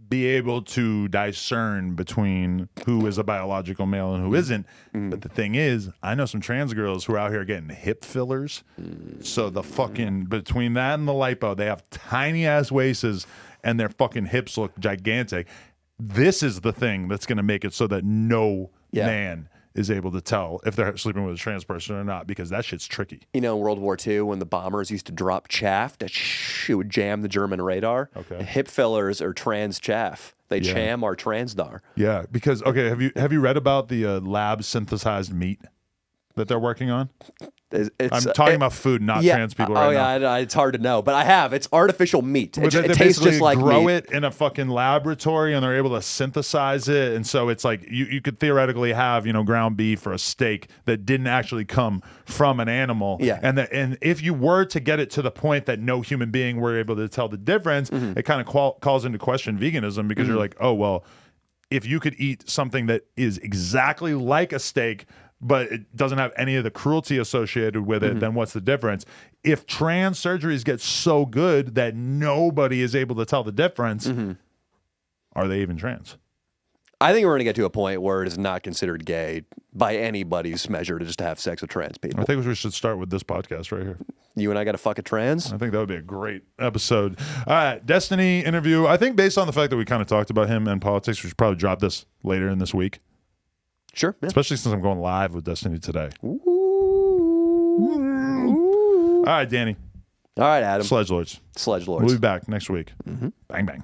be able to discern between who is a biological male and who isn't. But the thing is, I know some trans girls who are out here getting hip fillers. So the fucking, between that and the lipo, they have tiny ass waists and their fucking hips look gigantic. This is the thing that's going to make it so that no man is able to tell if they're sleeping with a trans person or not, because that shit's tricky. You know, in World War II, when the bombers used to drop chaff, it would jam the German radar. Okay. Hip fillers are trans chaff. They jam our transdar. Yeah, because okay, have you read about the lab synthesized meat that they're working on? I'm talking about food, not trans people right now. It's hard to know, but I have. It's artificial meat. It tastes just like grow meat. it in a fucking laboratory, and they're able to synthesize it, and so it's like you could theoretically have ground beef or a steak that didn't actually come from an animal. Yeah. And if you were to get it to the point that no human being were able to tell the difference, it kind of calls into question veganism, because you're like, oh well, if you could eat something that is exactly like a steak, but it doesn't have any of the cruelty associated with it, then what's the difference? If trans surgeries get so good that nobody is able to tell the difference, are they even trans? I think we're going to get to a point where it is not considered gay by anybody's measure to just have sex with trans people. I think we should start with this podcast right here. You and I got to fuck a trans? I think that would be a great episode. All right, Destiny interview. I think based on the fact that we kind of talked about him and politics, we should probably drop this later in this week. Sure. Yeah. Especially since I'm going live with Destiny today. Ooh. All right, Danny. All right, Adam. Sledgelords. Sledgelords. We'll be back next week. Bang, bang.